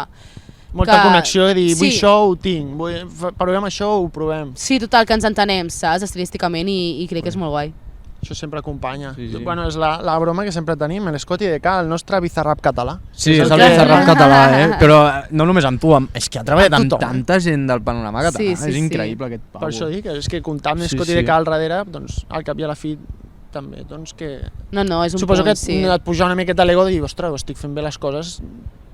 S2: Molta connexió, de dir, vull
S3: sí.
S2: això, ho tinc, provem això, ho provem.
S3: Sí, total, que ens entenem, saps, estilísticament, i crec que és molt guai.
S2: Això sempre acompanya.
S5: Sí, sí.
S2: Bueno, és la broma que sempre tenim, l'Scotty de el nostre bizarrap català.
S5: Sí, és el
S2: que-
S5: bizarrap català, però no només amb tu, és que ha treballat amb
S2: tothom.
S5: tanta gent del panorama català,
S3: Sí, sí,
S5: és
S3: sí.
S5: increïble aquest pavo.
S2: Per això dic, és que comptar amb
S5: Sí,
S2: l'Scotty
S5: sí.
S2: de al darrere, doncs, al cap i a la fi, també, doncs que...
S3: No, és un
S2: Suposo
S3: punt,
S2: que
S3: sí.
S2: et puja una miqueta l'ego de dir, ostres, estic fent bé les coses,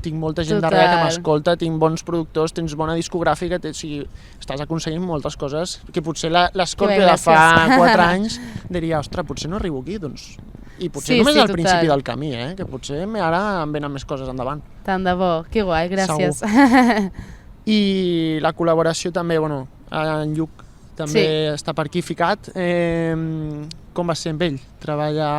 S2: tinc molta gent
S3: Total.
S2: darrere que m'escolta, tinc bons productors, tens bona discogràfica, o sigui, estàs aconseguint moltes coses que potser l'Scorpio
S3: Que bé,
S2: de fa
S3: gràcies.
S2: 4 anys diria, ostres, potser no arribo aquí, doncs... I potser
S3: Sí,
S2: només
S3: sí,
S2: al
S3: total.
S2: principi del camí, que potser ara em venen més coses endavant.
S3: Tant de bo, que guai, gràcies.
S2: I la col·laboració també, bueno, en Lluc també està per aquí ficat. Com va ser amb ell? Treballar...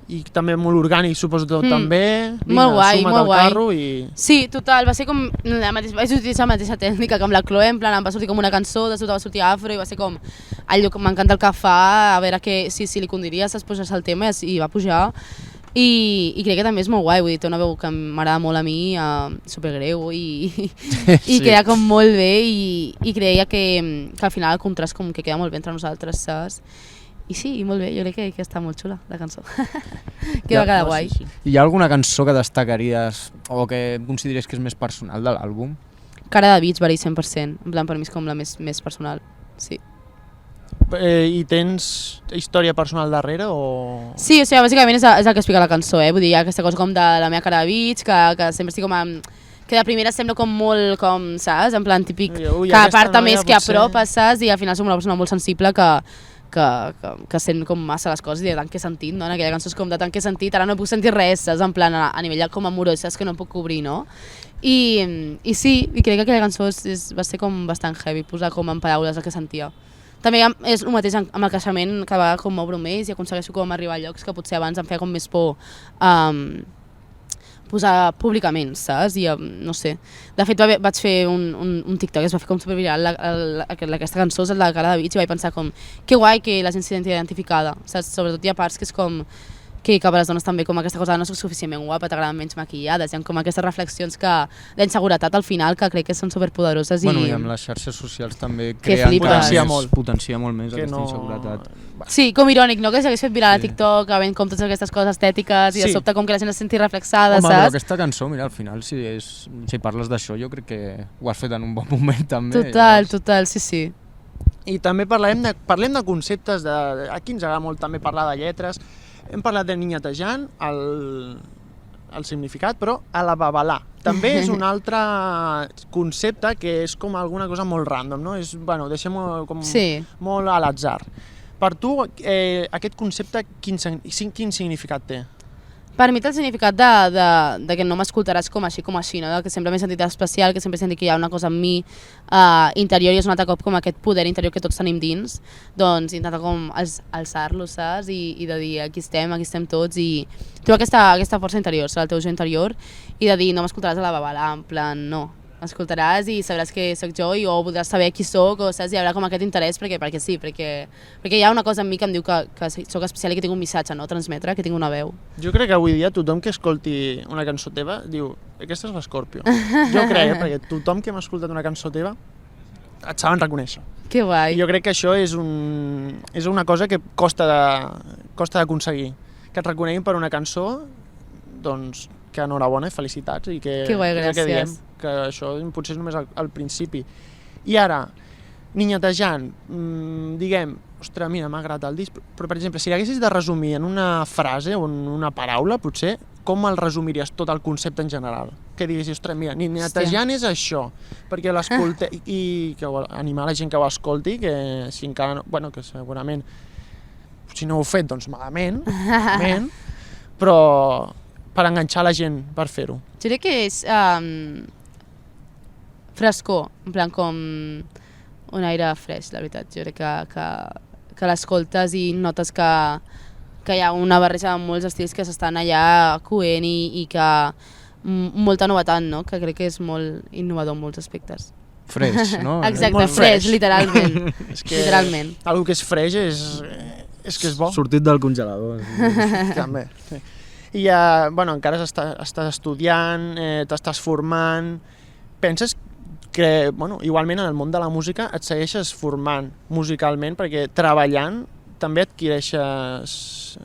S2: I també molt orgànic, suposo tot també. Vinga,
S3: Molt guai,
S2: suma't
S3: molt
S2: al
S3: guai.
S2: carro i...
S3: Sí, total, va ser com vaig utilitzar la mateixa tècnica que amb la Chloe, en plan em va sortir com una cançó, de sota va sortir Afro i va ser com el lloc, m'encanta el que fa, a veure que si li condiria, saps, posar-se el tema i va pujar. I crec que també és molt guai, vull dir, té una veu que m'agrada molt a mi, supergreu i queda com molt bé i creia que al final el contrast com que queda molt bé entre nosaltres, saps? I sí, molt bé, jo crec que està molt xula la cançó, que va quedar guai.
S2: Sí.
S5: Hi ha alguna cançó que destacaries o que consideres que és més personal de l'àlbum?
S3: Cara de Beach, verí 100%, en plan per mi és com la més personal, sí.
S2: I tens història personal darrere o...?
S3: Sí, o sigui, bàsicament és el que explica la cançó, vull dir, hi ha aquesta cosa com de la meva cara de Beach, que sempre estic com amb... que de primera sembla com molt, com, saps? En plan típic,
S2: Ui,
S3: que
S2: aquesta
S3: aparta
S2: noia
S3: més que
S2: potser-
S3: apropa, saps? I al final som una persona molt sensible que sent com massa les coses i de tant que he sentit, no? En aquella cançó és com de tant que he sentit, ara no puc sentir res, saps? En plan, a nivell com amorós, saps? Que no puc cobrir, no? I sí, i crec que aquella cançó va ser com bastant heavy, posar com en paraules el que sentia. També és el mateix amb el creixement, que va com m'obro més i aconsegueixo com arribar a llocs que potser abans em feia com més por posar públicament, saps? I no sé. De fet, vaig fer un TikTok que es va fer com superviral, aquesta cançó és la cara de Beach, i vaig pensar com que guai que la gent s'hi senti identificada, saps? Sobretot hi ha parts que és com que per les dones també com aquesta cosa de no soc suficientment guapa, t'agraden menys maquillades, hi ha com aquestes reflexions d'inseguretat al final que crec que són superpoderoses.
S5: Bueno, i amb les xarxes socials també
S3: Que
S5: creen
S3: flipes.
S2: Potencia molt
S5: més
S2: que
S5: aquesta
S2: no...
S5: inseguretat.
S3: Sí, com irònic, no? Que s'hagués fet viral a TikTok, havent com totes aquestes coses estètiques i de
S2: Sí.
S3: sobte com que la gent es senti reflexada,
S5: Home, però
S3: saps?
S5: aquesta cançó, mira, al final, si parles d'això, jo crec que ho has fet en un bon moment també.
S3: Total, sí, sí.
S2: I també parlem de conceptes, aquí ens agrada molt també parlar de lletres. Hem parlat de niñatejant, el significat, però a la babalà. També és un altre concepte que és com alguna cosa molt random, no? Bueno, deixem-ho com molt a l'atzar. Per tu, aquest concepte, quin significat té?
S3: Per mi té el significat de que no m'escoltaràs com així, no? Que sempre m'he sentit especial, que sempre he sentit que hi ha una cosa en mi interior i és un altre cop com aquest poder interior que tots tenim dins, doncs intentar com alçar-lo, saps? I de dir aquí estem tots i trobar aquesta força interior, saps? El teu jo interior i de dir no m'escoltaràs a la babalà, en plan no. M'escoltaràs i sabràs que sóc jo o voldràs saber qui sóc o saps? Hi haurà com aquest interès perquè sí, perquè hi ha una cosa en mi que em diu que sóc especial i que tinc un missatge a transmetre, que tinc una veu.
S2: Jo crec que avui dia tothom que escolti una cançó teva diu aquesta és l'Scorpio. Jo crec, perquè tothom que m'ha escoltat una cançó teva et saben reconèixer.
S3: Que guai.
S2: I jo crec que això és una cosa que costa d'aconseguir. Que et reconeguin per una cançó, doncs que enhorabona i felicitats i que
S3: guai,
S2: és el que diem,
S3: gràcies.
S2: que això potser és només al principi. I ara, niñatejant, diguem, ostres, mira, m'ha agradat el disc, però per exemple, si l'haguessis de resumir en una frase o en una paraula, potser, com el resumiries tot el concepte en general? Que diguessis, ostres, mira, niñatejant és això, perquè l'escolteu, i que animar la gent que ho escolti, que si encara no, bueno, que segurament si no ho he fet, doncs malament, però per enganxar la gent, per fer-ho.
S3: Jo crec que és frescor, en plan com un aire fresc, la veritat. Jo crec que l'escoltes i notes que hi ha una barreja de molts estils que s'estan allà coent i que molta novetat, no? Que crec que és molt innovador en molts aspectes.
S5: Fresh, no?
S3: Exacte,
S2: Molt
S3: fresh,
S2: fresh.
S3: literalment.
S2: És que
S3: Literalment.
S2: algo que és freix és que és bo.
S4: Sortit del congelador.
S2: També. I bueno, encara estàs estudiant, t'estàs formant. Penses que, bueno, igualment en el món de la música et segueixes formant musicalment perquè treballant també adquireixes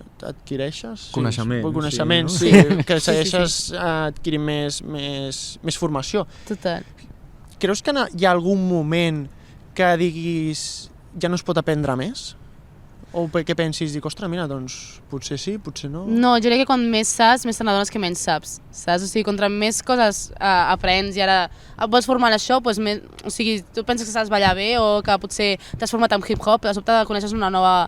S4: Coneixement,
S2: sí, que segueixes adquirint més formació.
S3: Total.
S2: Creus que hi ha algun moment que diguis ja no es pot aprendre més? O que pensis, dic, ostres, mira, doncs potser sí, potser no.
S3: No, jo crec que quan més saps, més te n'adones que menys saps. Saps? O sigui, contra més coses aprens i ara et vols formar en això, doncs més, o sigui, tu penses que saps ballar bé o que potser t'has format en hip-hop, de sobte coneixes una nova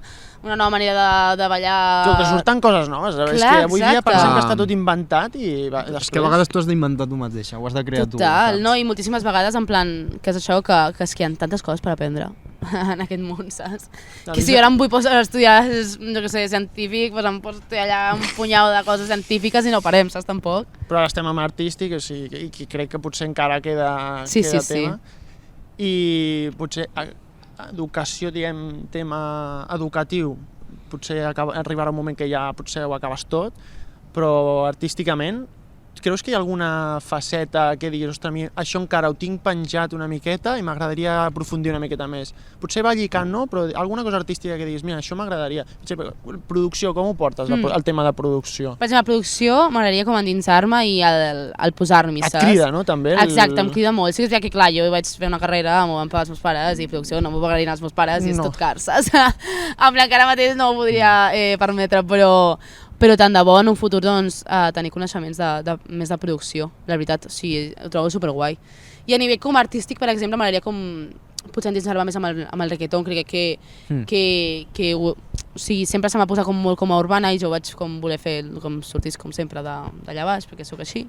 S3: manera de ballar...
S2: Que surten coses noves.
S3: Clar,
S2: és que avui dia
S3: exacte.
S2: pensem que està tot inventat i...
S4: És que a vegades tu has d'inventar tu mateixa, ho has de crear tu.
S3: Total,
S4: saps?
S3: no? I moltíssimes vegades en plan, que és això, que és que hi ha tantes coses per aprendre en aquest món, saps? Que si jo ara em vull posar a estudiar, jo què sé, científic, doncs em poso allà un punyau de coses científiques i no parem, saps, tampoc?
S2: Però ara estem amb artístic, o sigui, i crec que potser encara queda tema. I potser educació, diguem, tema educatiu, potser arribarà un moment que ja potser ho acabes tot, però artísticament, creus que hi ha alguna faceta que diguis, ostres, a mi això encara ho tinc penjat una miqueta i m'agradaria aprofundir una miqueta més? Potser va lligant, no? Però alguna cosa artística que diguis, mira, això m'agradaria. Producció, com ho portes, el tema de producció?
S3: Per exemple, la producció m'agradaria com endinsar-me i el posar-m'hi, saps?
S2: Et crida, no, també?
S3: Exacte, em crida molt. Sí que clar, jo vaig fer una carrera, m'ho van pagar els meus pares i producció no m'ho pagarien els meus pares i és tot car, saps? Amb la cara mateix no ho podria permetre, però tant de bo en un futur doncs, tenir coneixements més de producció, la veritat, o sigui, ho trobo superguai. I a nivell com artístic, per exemple, m'agradaria com potser endinsar-me més amb el reggaeton, crec que o sigui, sempre se m'ha posat com molt com a urbana i jo vaig com voler fer com sortís com sempre d'allà baix, perquè sóc així.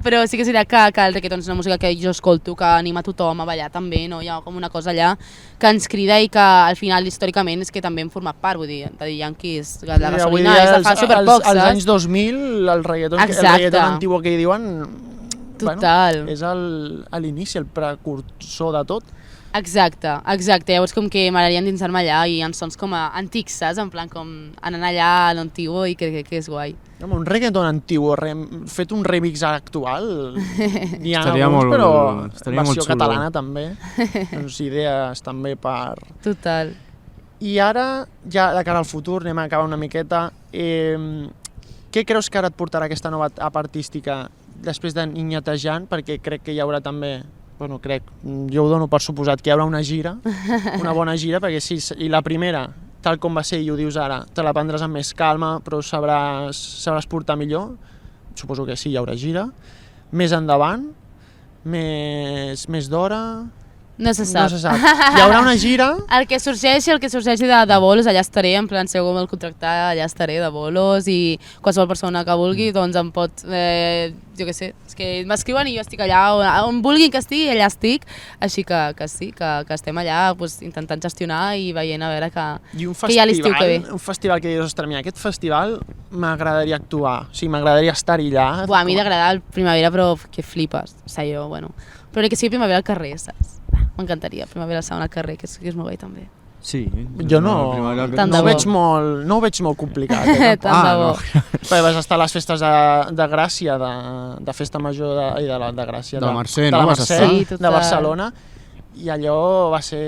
S3: Però sí que és veritat que el reggaeton és una música que jo escolto, que anima tothom a ballar també, no? Hi ha com una cosa allà que ens crida i que al final històricament és que també hem format part, vull dir, de Yankees, la gasolina és de fa superpoc, saps?
S2: Als anys 2000, el reggaeton antigu que hi diuen,
S3: total.
S2: És l'inici, el precursor de tot.
S3: Exacte. Llavors com que m'agradaria endinsar-me allà i en sons com antics, saps? En plan com anant allà a l'antigo i crec que és guai.
S2: Un reggaeton antigu, fet un remix actual, n'hi ha
S5: Estaria
S2: alguns,
S5: molt-
S2: però
S5: estaria molt
S2: versió
S5: xulo.
S2: catalana també, doncs idees també per...
S3: Total.
S2: I ara, ja de cara al futur, anem a acabar una miqueta, què creus que ara et portarà aquesta nova etapa artística després de Niñatejant? Perquè crec que hi haurà també... Bueno, jo ho dono per suposat que hi haurà una gira, una bona gira, perquè sí, i la primera, tal com va ser i ho dius ara, te la prendràs amb més calma, però sabràs portar millor, suposo que sí, hi haurà gira. Més endavant, més d'hora...
S3: No se sap.
S2: Hi haurà una gira...
S3: El que sorgeixi de bolos, allà estaré, en plan, si algú vol contractar, allà estaré de bolos i qualsevol persona que vulgui, doncs em pot, jo què sé, és que m'escriuen i jo estic allà, on vulguin que estigui, allà estic, així que sí, que estem allà doncs, intentant gestionar i veient a veure que hi ha l'estiu que ve.
S2: Un festival que dius, ostres, mira, aquest festival m'agradaria actuar, o sigui, m'agradaria estar-hi allà.
S3: Buah, a mi t'agrada el primavera, però que flipes, o sigui, jo, bueno, però que sigui primavera al carrer, saps? M'encantaria, primavera sound al carrer, que és molt guai també.
S4: Sí.
S2: Jo no
S3: Tant de
S2: ho
S3: bo.
S2: veig molt complicat.
S3: Tant de bo.
S2: Perquè vas estar a les festes de Gràcia, de Festa Major de Gràcia,
S5: De la Mercè,
S2: de
S5: no?
S2: la
S5: Vas
S2: Mercè,
S5: estar?
S3: Sí, total.
S2: de Barcelona, i allò va ser...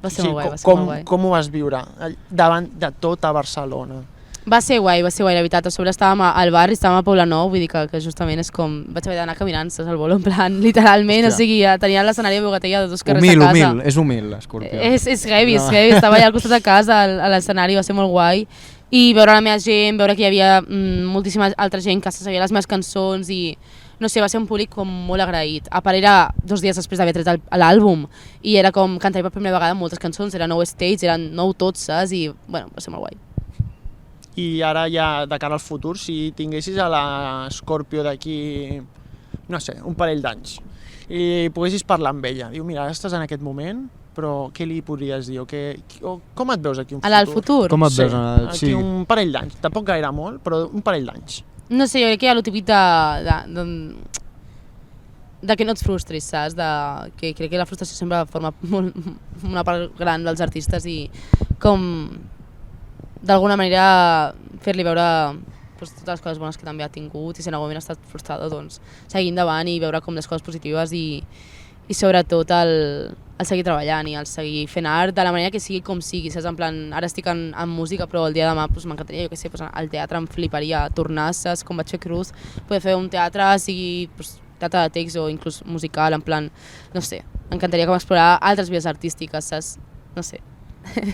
S3: Va ser molt guai, va ser molt guai.
S2: Com ho vas viure? Davant de tota Barcelona.
S3: Va ser guai, la veritat. A sobre estàvem al barri, estàvem a Poble Nou, vull dir que justament és com... Vaig haver d'anar caminant, saps, al bolo, en plan, literalment,
S5: Hòstia.
S3: o sigui, tenia l'escenari de Bogatella de dos carrers de casa.
S5: És humil, l'Escorpió.
S3: És heavy, estava allà al costat de casa, a l'escenari, va ser molt guai. I veure la meva gent, veure que hi havia moltíssima altra gent que se sabia les meves cançons i no sé, va ser un públic com molt agraït. A part era 2 dies després d'haver tret l'àlbum i era com cantar per primera vegada moltes cançons, eren 9 stage, eren 9 tots, saps? I bueno, va ser molt guai.
S2: I ara ja de cara al futur, si tinguessis a la Scorpio d'aquí, no sé, un parell d'anys i poguessis parlar amb ella, diu, mira, ara estàs en aquest moment, però què li podries dir? O com et veus aquí un futur?
S3: Al futur?
S5: Com et veus?
S2: Aquí un parell d'anys, tampoc gaire molt, però un parell d'anys.
S3: No sé, jo crec que hi ha lo típic de que no et frustris, saps? Que crec que la frustració sempre forma una part gran dels artistes i com d'alguna manera fer-li veure totes les coses bones que també ha tingut i si en algun moment ha estat frustrada, doncs seguir endavant i veure com les coses positives i sobretot el seguir treballant i el seguir fent art de la manera que sigui com sigui, saps? En plan, ara estic en música, però el dia de demà m'encantaria, jo què sé, al teatre em fliparia tornar, saps? Com vaig fer Cruz, poder fer un teatre, sigui teatre de text o inclús musical, en plan, no sé, m'encantaria com explorar altres vies artístiques, saps? No sé.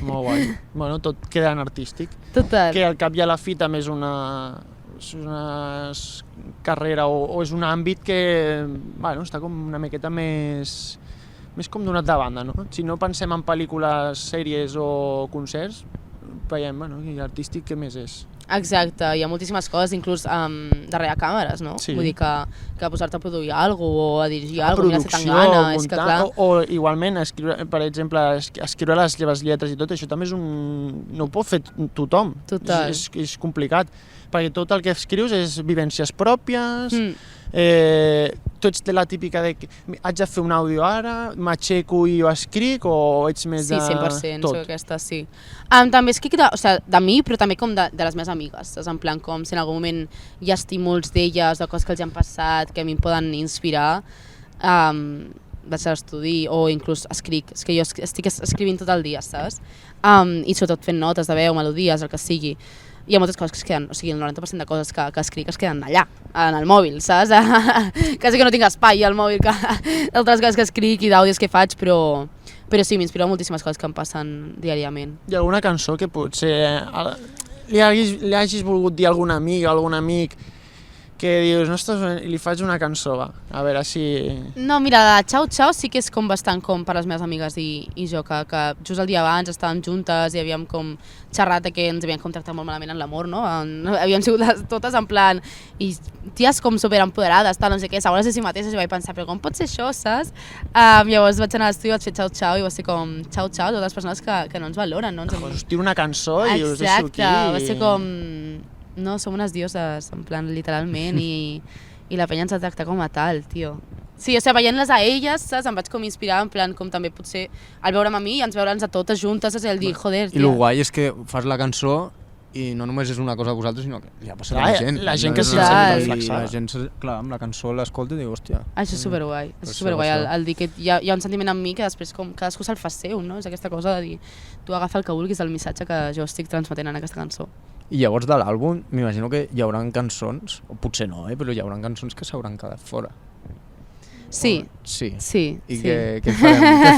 S2: Molt guai. Bueno, tot queda en artístic.
S3: Total.
S2: Que al cap i a la fi també és una carrera o és un àmbit que bueno, està com una miqueta més com donat de banda, no? Si no pensem en pel·lícules, sèries o concerts, veiem, bueno, i artístic què més és?
S3: Exacte, hi ha moltíssimes coses, inclús darrere càmeres, no?
S2: Sí.
S3: Vull dir que posar-te a produir alguna cosa o a dirigir alguna cosa, mira, si t'engana, és que clar...
S2: O igualment, per exemple, escriure les lletres i tot, això també és no ho pot fer tothom.
S3: Total.
S2: És complicat, perquè tot el que escrius és vivències pròpies, tu ets de la típica de que haig de fer un àudio ara, m'aixeco i ho escric, o ets més de
S3: tot? Sí, 100%,
S2: tot?
S3: soc aquesta, sí. També escric de mi, però també com de les meves amigues, saps? En plan, com si en algun moment hi ha estímuls d'elles, de coses que els han passat, que a mi em poden inspirar, vaig a l'estudi o inclús escric, és que jo estic escrivint tot el dia, saps? I sobretot fent notes de veu, melodies, el que sigui. Hi ha moltes coses que es queden, o sigui, el 90% de coses que escric es queden allà, en el mòbil, saps? Quasi que no tinc espai al mòbil d'altres coses que escric i d'àudios que faig, però sí, m'inspira moltíssimes coses que em passen diàriament.
S2: Hi ha alguna cançó que potser li hagis volgut dir a alguna amiga o algun amic que dius, li faig una cançó, va, a veure si...
S3: No, mira, la Ciao Ciao sí que és com bastant com per les meves amigues i jo, que just el dia abans estàvem juntes i havíem com xerrat que ens havíem tractat molt malament en l'amor, no? Havíem sigut totes en plan, i ties com superempoderades, tal, no sé què, segures de si mateixes, i vaig pensar, però com pot ser això, saps? Llavors vaig anar a l'estudi, vaig fer Ciao Ciao i va ser com Ciao Ciao, totes les persones que no ens valoren, no?
S2: Us tiro una cançó i us deixo aquí.
S3: Exacte, va ser com... No, som unes dioses, en plan, literalment, i la penya ens ha de tractar com a tal, tio. Sí, o sigui, veient-les a elles, saps? Em vaig com inspirar, en plan, com també potser al veure'm a mi i ens veure'ns a totes juntes, és el dir, joder, tia.
S5: I el guai és que fas la cançó i no només és una cosa a vosaltres, sinó que li ha passat a la gent.
S2: La gent que s'hi
S3: sent
S2: reflexada.
S5: La gent, clar, amb la cançó l'escolta i diu, hòstia...
S3: Això és superguai, el dir que hi ha un sentiment en mi que després com cadascú se'l fa seu, no? És aquesta cosa de dir, tu agafa el que vulguis del missatge que jo estic transmetent en aquesta cançó.
S5: I llavors de l'àlbum m'imagino que hi haurà cançons, o potser no, però hi haurà cançons que s'hauran quedat fora.
S3: Sí.
S5: Sí. I
S3: sí.
S5: què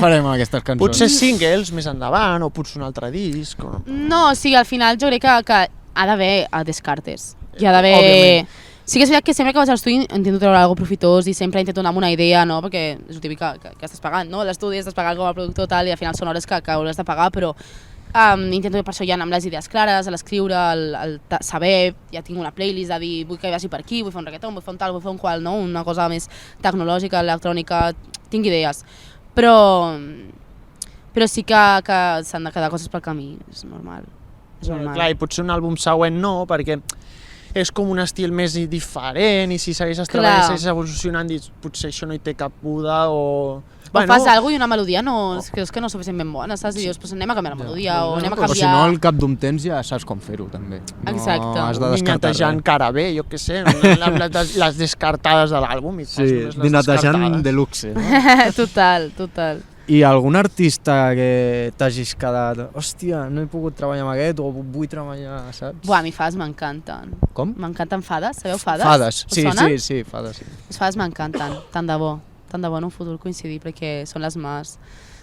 S5: farem amb aquestes cançons?
S2: Potser singles més endavant, o potser un altre disc, o...
S3: No, o sigui, al final jo crec que ha d'haver Descartes. Hi ha d'haver...
S2: Òbviament.
S3: Sí que és veritat que sempre que vaig a l'estudi intento treure alguna cosa profitós i sempre intento anar amb una idea, no? Perquè és el típic que estàs pagant, no? L'estudi estàs pagant com a productor tal, i al final són hores que hauràs de pagar, però intento per això ja anar amb les idees clares, a l'escriure, el saber, ja tinc una playlist de dir vull que vagi per aquí, vull fer un reggaeton, vull fer un tal, vull fer un qual, no? Una cosa més tecnològica, electrònica, tinc idees. Però sí que s'han de quedar coses pel camí, és normal.
S2: Clar, i potser un àlbum següent no, perquè és com un estil més diferent i si segueixes treballant, segueixes evolucionant, dius, potser això no hi té cap buda o...
S3: O fas alguna cosa i una melodia creus que no és suficient ben bona, saps? I dius, pues anem a canviar la melodia o anem a canviar...
S5: O si no, al cap d'un temps ja saps com fer-ho, també.
S3: Exacte.
S5: No has de descartar
S2: dinatejant cara bé, jo què sé, les descartades de l'àlbum i fas només les
S5: dinatejant de luxe.
S3: Total.
S5: I algun artista que t'hagis quedat, hòstia, no he pogut treballar amb aquest o vull treballar, saps?
S3: Buah, a mi Fades m'encanten.
S5: Com?
S3: M'encanten Fades, sabeu Fades?
S5: Fades,
S3: sí,
S5: Fades. Sí.
S3: Les Fades m'encanten, tant de bo. tant de bo en un futur coincidir, perquè són les mas.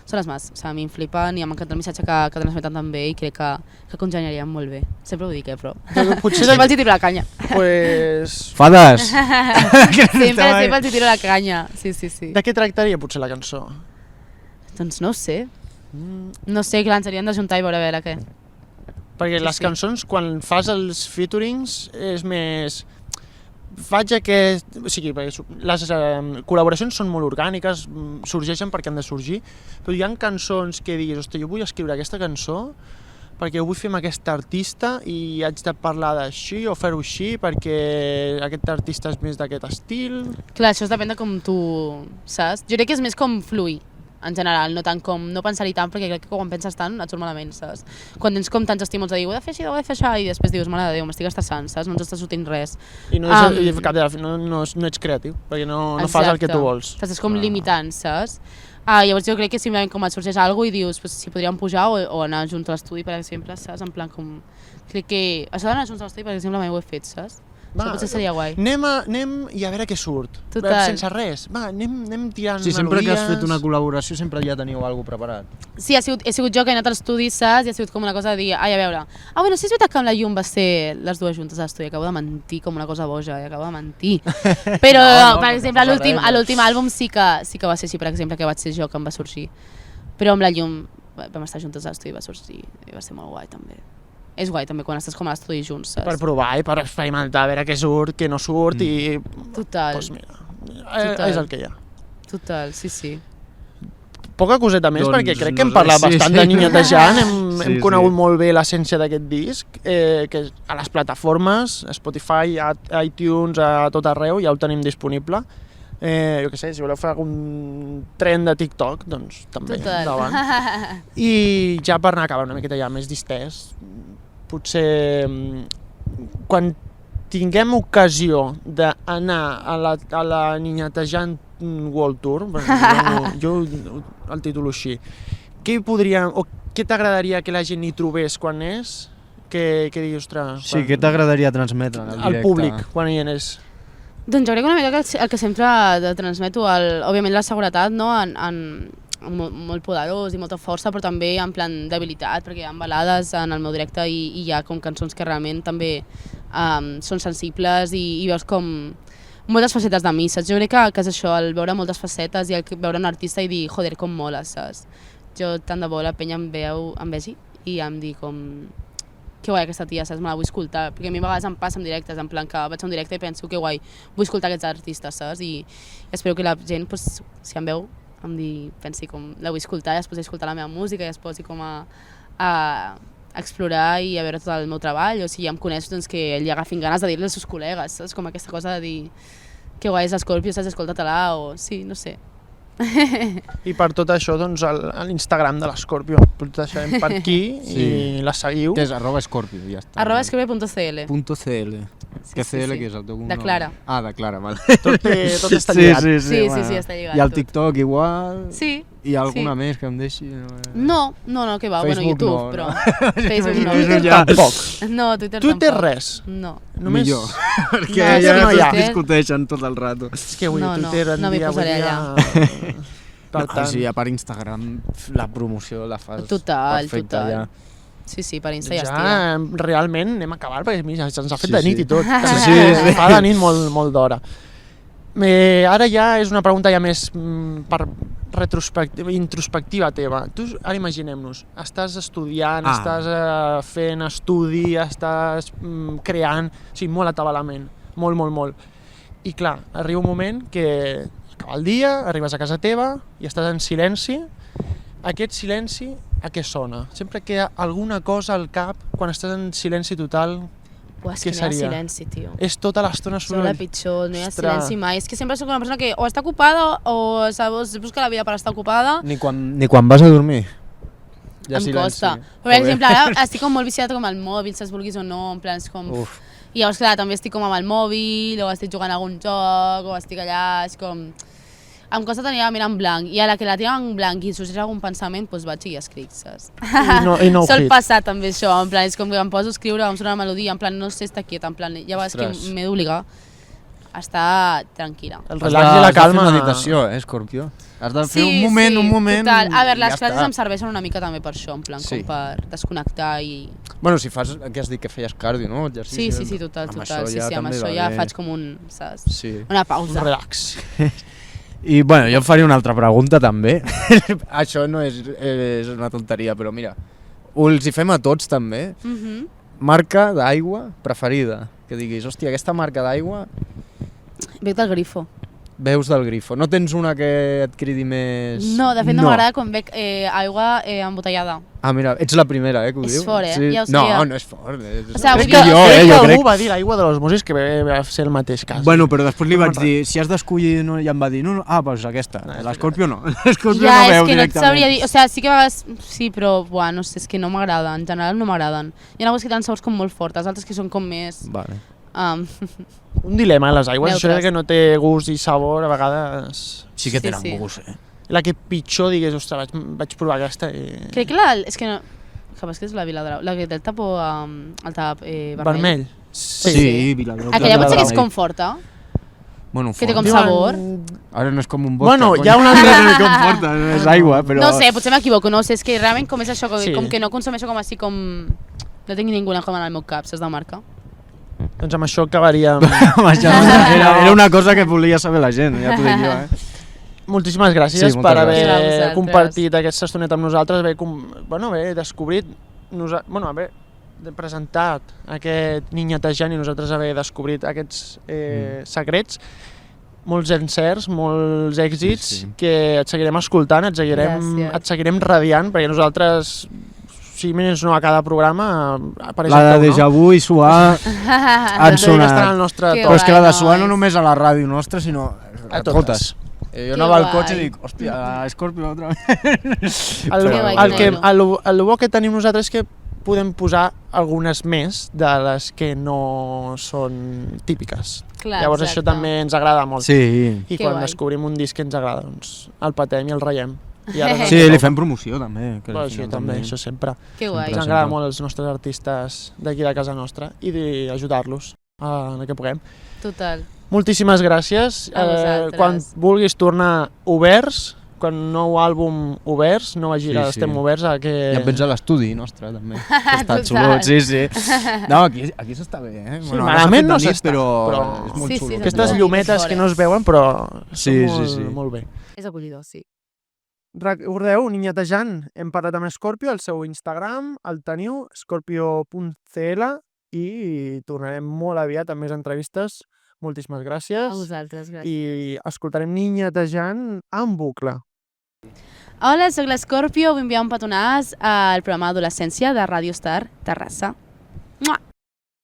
S3: O sigui, a mi em flipen i m'encanta el missatge que transmeten també i crec que congeniaríem molt bé. Sempre ho dic, però...
S2: Potser
S3: Sempre els hi tiro la canya.
S2: Pues...
S5: Fades!
S3: sempre els hi tiro la canya. Sí.
S2: De què tractaria potser la cançó?
S3: Doncs no ho sé. No sé, clar, ens hauríem d'ajuntar i veure a veure què.
S2: Perquè les cançons, quan fas els featurings, és més... Faig aquest... O sigui, perquè les col·laboracions són molt orgàniques, sorgeixen perquè han de sorgir, però hi ha cançons que diguis, ostres, jo vull escriure aquesta cançó perquè ho vull fer amb aquest artista i haig de parlar d'així o fer-ho així perquè aquest artista és més d'aquest estil...
S3: Clar, això depèn de com tu saps. Jo crec que és més com fluir, en general, no tant com no pensar-hi tant, perquè crec que quan penses tant et surt malament, saps? Quan tens com tants estímuls de dir, ho he de fer així, ho he de fer això, i després dius, mare de Déu, m'estic estressant, saps? No ens està sortint res.
S2: I no, no ets creatiu, perquè no fas el que tu vols.
S3: T'estàs com limitant, saps? Llavors jo crec que simplement com et sorgeix alguna cosa i dius, pues, si podríem pujar o anar junts a l'estudi, per exemple, saps? En plan com... Crec que això d'anar junts a l'estudi, per exemple, mai ho he fet, saps? Això potser seria guai.
S2: Anem i a veure què surt.
S3: Total.
S2: Sense res. Va, anem tirant
S5: Sí, sempre
S2: melodies...
S5: que has fet una col·laboració sempre ja teniu alguna cosa preparat.
S3: Sí, he sigut jo que he anat a l'estudi, saps? I ha sigut com una cosa de dir, a veure... bueno, sí és veritat que amb la Llum va ser les dues juntes a l'estudi, acabo de mentir com una cosa boja, acabo de mentir. Però, per exemple, a l'últim àlbum sí que va ser així, per exemple, que vaig ser jo que em va sorgir. Però amb la Llum vam estar juntes a l'estudi i va sorgir, i va ser molt guai també. És guai també quan estàs com a l'estudi junts, saps?
S2: Per provar i per experimentar, a veure què surt, què no surt i...
S3: Total.
S2: Doncs mira, és el que hi ha.
S3: Total, sí.
S2: Poca coseta més,
S5: Doncs
S2: perquè crec que hem
S5: no sé,
S2: parlat bastant de Niñatejant, hem conegut
S5: sí.
S2: molt bé l'essència d'aquest disc, que a les plataformes, Spotify, iTunes, a tot arreu, ja ho tenim disponible. Jo què sé, si voleu fer algun trend de TikTok, doncs també, endavant. I ja per anar a acabar una miqueta ja més distès, potser quan tinguem ocasió d'anar a la Niñatejant World Tour, jo el titulo així, què t'agradaria que la gent hi trobés quan és? Que digui, ostres...
S5: Sí, què t'agradaria transmetre en el directe?
S2: Al públic, quan hi és?
S3: Doncs jo crec que una mica el que sempre transmeto, òbviament la seguretat, no? Molt poderós i molta força, però també en plan d'habilitat, perquè hi ha balades en el meu directe i hi ha com cançons que realment també són sensibles i veus com moltes facetes de mi, saps? Jo crec que és això, el veure moltes facetes i el veure un artista i dir, joder, com mola, saps? Jo tant de bo la penya em vegi i em dir com... Que guai aquesta tia, saps? Me la vull escoltar, perquè a mi a vegades em passa en directes, en plan que vaig a un directe i penso que guai, vull escoltar aquests artistes, saps? I espero que la gent, pues, si em veu, pensi com la vull escoltar i es posi a escoltar la meva música i es posi com a explorar i a veure tot el meu treball, o si ja em coneix, doncs que li agafin ganes de dir-li als seus col·legues, saps? Com aquesta cosa de dir que guai és Scorpio, saps? Escolta-te-la, o sí, no sé.
S2: I per tot això, doncs, l'Instagram de l'Scorpio, el deixarem per aquí i la seguiu.
S5: Que és @Scorpio, ja està.
S3: @scorpio.cl.
S5: .cl. Que CL, que és el teu cognom?
S3: De Clara.
S5: De Clara, vale.
S2: Tot està lligat.
S3: Sí, està lligat.
S5: I el TikTok igual?
S3: Sí.
S5: I alguna més que em deixi?
S3: No, que va, bueno, YouTube,
S5: no,
S3: però...
S5: no.
S3: Facebook no.
S2: Twitter tampoc.
S3: No, Twitter
S2: Twitter
S3: tampoc.
S2: res.
S3: No.
S2: Només...
S5: Millor, perquè
S3: No,
S5: ja
S2: no hi ha.
S5: es discuteixen tot el rato.
S2: És que avui
S3: No,
S2: Twitter
S3: no m'hi posaré
S2: Per tant...
S5: Sí, a part Instagram la promoció la fas
S3: Total.
S5: perfecta ja.
S3: Sí, per Insta ja
S2: Ja,
S3: estic.
S2: realment anem a acabar, perquè mira, se'ns ha fet
S5: Sí,
S2: de nit
S5: sí.
S2: i tot.
S5: Sí.
S2: Fa de nit molt d'hora. Ara ja és una pregunta ja més per introspectiva teva. Tu, ara imaginem-nos, estàs estudiant, estàs fent estudi, estàs creant, o sigui, molt atabalament, molt. I clar, arriba un moment que acaba el dia, arribes a casa teva i estàs en silenci. Aquest silenci, a què sona? Sempre queda alguna cosa al cap quan estàs en silenci total.
S3: És
S2: què
S3: que no hi ha
S2: seria?
S3: silenci, tio.
S2: És tota l'estona
S3: Som
S2: soroll.
S3: la pitjor, no hi ha
S2: Ostres.
S3: silenci mai. És que sempre soc una persona que o està ocupada o es busca la vida per estar ocupada.
S5: Ni quan vas a dormir. Ja
S3: Em costa. Però, per exemple, ara estic com molt viciada com al mòbil, saps, vulguis o no, en plan, és com...
S5: Uf.
S3: I llavors, clar, també estic com amb el mòbil, o estic jugant a algun joc, o estic allà, és com... Em costa tenir la ment en blanc, i a la que la tinc en blanc i sorgeix algun pensament, doncs vaig i escric, saps?
S2: I no
S3: Sol
S2: hit.
S3: passar també això, en plan, és com que em poso a escriure, em sona una melodia, en plan, no sé estar quieta, en plan, ja a vegades que
S5: Ostres.
S3: m'he d'obligar estar tranquil·la.
S2: El relax i la
S5: Has de
S2: calma.
S5: fer meditació, Escorpió. Has de fer un moment...
S3: total. A veure,
S5: i
S3: les
S5: ja
S3: classes
S5: està.
S3: em serveixen una mica també per això, en plan,
S5: Sí.
S3: com per desconnectar i...
S5: Bueno, si fas, que has dit que feies cardio, no?
S3: Sí, total.
S5: Amb
S3: Sí, amb
S5: també
S3: això
S5: va
S3: ja
S5: bé.
S3: faig com un, saps?
S5: Sí.
S3: Una
S2: Un
S3: pausa.
S2: relax.
S5: I, bueno, jo em faria una altra pregunta, també. Això no és una tonteria, però mira, els hi fem a tots, també. Marca d'aigua preferida. Que diguis, hòstia, aquesta marca d'aigua
S3: Bec del grifo.
S5: veus del grifo. No tens una que et cridi més...
S3: No, de fet no m'agrada quan bec aigua embotellada.
S5: Ah, mira, ets la primera, que ho
S3: És
S5: diu.
S3: fort, ja ho
S5: No,
S3: sabia.
S5: no és fort.
S3: O sea,
S5: és
S3: vull
S5: que
S3: dir-
S5: jo,
S2: crec que
S5: jo
S2: algú
S5: crec...
S2: va dir l'aigua de l'osmosis que va ser el mateix cas.
S5: Bueno, però després li vaig dir, si has d'escollir, no, i em va dir, no, doncs aquesta. L'Escorpio no. L'Escorpio
S3: Ja,
S5: no
S3: és
S5: veu
S3: que no et sabria
S5: directament.
S3: dir, o sea, sí que a vegades, sí, però, buah, no sé, és que no m'agraden, en general no m'agraden. Hi ha alguns que tenen sabors com molt fortes, altres que són com més...
S5: Vale.
S2: Un dilema, les aigües, això
S3: Neutres.
S2: que no té gust i sabor, a vegades...
S5: Sí que
S3: Sí,
S5: tenen
S3: sí.
S5: gust,
S2: La que pitjor digués, ostres, vaig provar aquesta i...
S3: Crec que és que no... Capaz que és la Viladrau, la que té el tapó, el tap vermell.
S2: Vermell.
S5: Sí, Viladrau.
S3: Aquella potser que és
S5: Viladrau.
S3: com forta,
S5: Bueno,
S3: que té com
S5: fort.
S3: sabor.
S5: Ara no és com un vodka.
S2: Bueno,
S5: cony.
S2: hi ha una altra-
S5: No és com forta, no és aigua, però...
S3: No sé, potser m'equivoco, no sé, és que realment com és això,
S2: Sí.
S3: com que no consumeixo com així com... No tinc ninguna com en el meu cap, saps de marca?
S2: Doncs amb això acabaríem.
S5: Home, això era una cosa que volia saber la gent, ja t'ho dic jo,
S2: Moltíssimes gràcies
S5: Sí, moltes
S2: per
S5: gràcies.
S3: A
S2: haver
S3: vosaltres.
S2: compartit aquesta estoneta amb nosaltres, haver descobrit, haver presentat aquest niñatejant i nosaltres haver descobrit aquests secrets, molts encerts, molts èxits,
S5: Sí, sí.
S2: que et seguirem escoltant,
S3: Gràcies.
S2: et seguirem radiant, perquè nosaltres, si més no a cada programa, apareix
S5: La
S2: el
S5: de
S2: teu
S5: Déjà
S2: nom.
S5: Vu i Suar han
S2: Té que estar en el
S5: sonat.
S2: nostre
S3: Que
S2: top.
S5: Però és que la de Suar no
S3: nois.
S5: només a la ràdio nostra, sinó
S2: A totes.
S5: Jo anava al
S3: guai.
S5: cotxe i dic, hòstia, Escorpio otra vez.
S2: El,
S3: Que guai,
S2: el, que,
S3: que
S2: el bo que tenim nosaltres és que podem posar algunes més de les que no són típiques.
S3: Clar,
S2: Llavors
S3: exacte.
S2: això també ens agrada molt.
S5: Sí.
S2: I
S3: Que
S2: quan
S3: guai.
S2: descobrim un disc que ens agrada, doncs el patem i el raiem. I ara
S5: Sí, li fem promoció també. Que al
S2: Bueno, sí,
S5: final
S2: també, això sempre.
S3: Que guai.
S2: Ens
S5: Sempre.
S2: agrada molt els nostres artistes d'aquí de casa nostra i d'ajudar-los en el que puguem.
S3: Total.
S2: Moltíssimes gràcies.
S3: A vosaltres.
S2: Quan vulguis tornar oberts, quan nou àlbum oberts, nova gira,
S5: Sí, sí.
S2: estem oberts a que...
S5: I em vens a l'estudi nostre, també. Està
S3: Total.
S5: xulo, sí, sí. No, aquí s'està bé, eh?
S2: Sí,
S5: ara
S2: malament
S5: s'ha
S2: no
S5: fet de nit,
S2: s'està, però-
S5: és molt
S3: Sí,
S5: xulo.
S3: sí,
S2: Aquestes
S3: Sí.
S2: llumetes que no es veuen, però
S5: Sí,
S2: són molt,
S5: sí, sí.
S2: molt bé.
S3: És acollidor, sí.
S2: Recordeu, Niñatejant, hem parlat amb Scorpio, el seu Instagram, el teniu, scorpio.cl, i tornarem molt aviat amb més entrevistes. Moltíssimes
S3: A
S2: gràcies.
S3: vosaltres, gràcies.
S2: I escoltarem Niñatejant en bucle.
S3: Hola, sóc l'Escorpio, vull enviar un petonàs al programa Adolescència de Ràdio Star Terrassa. Mua!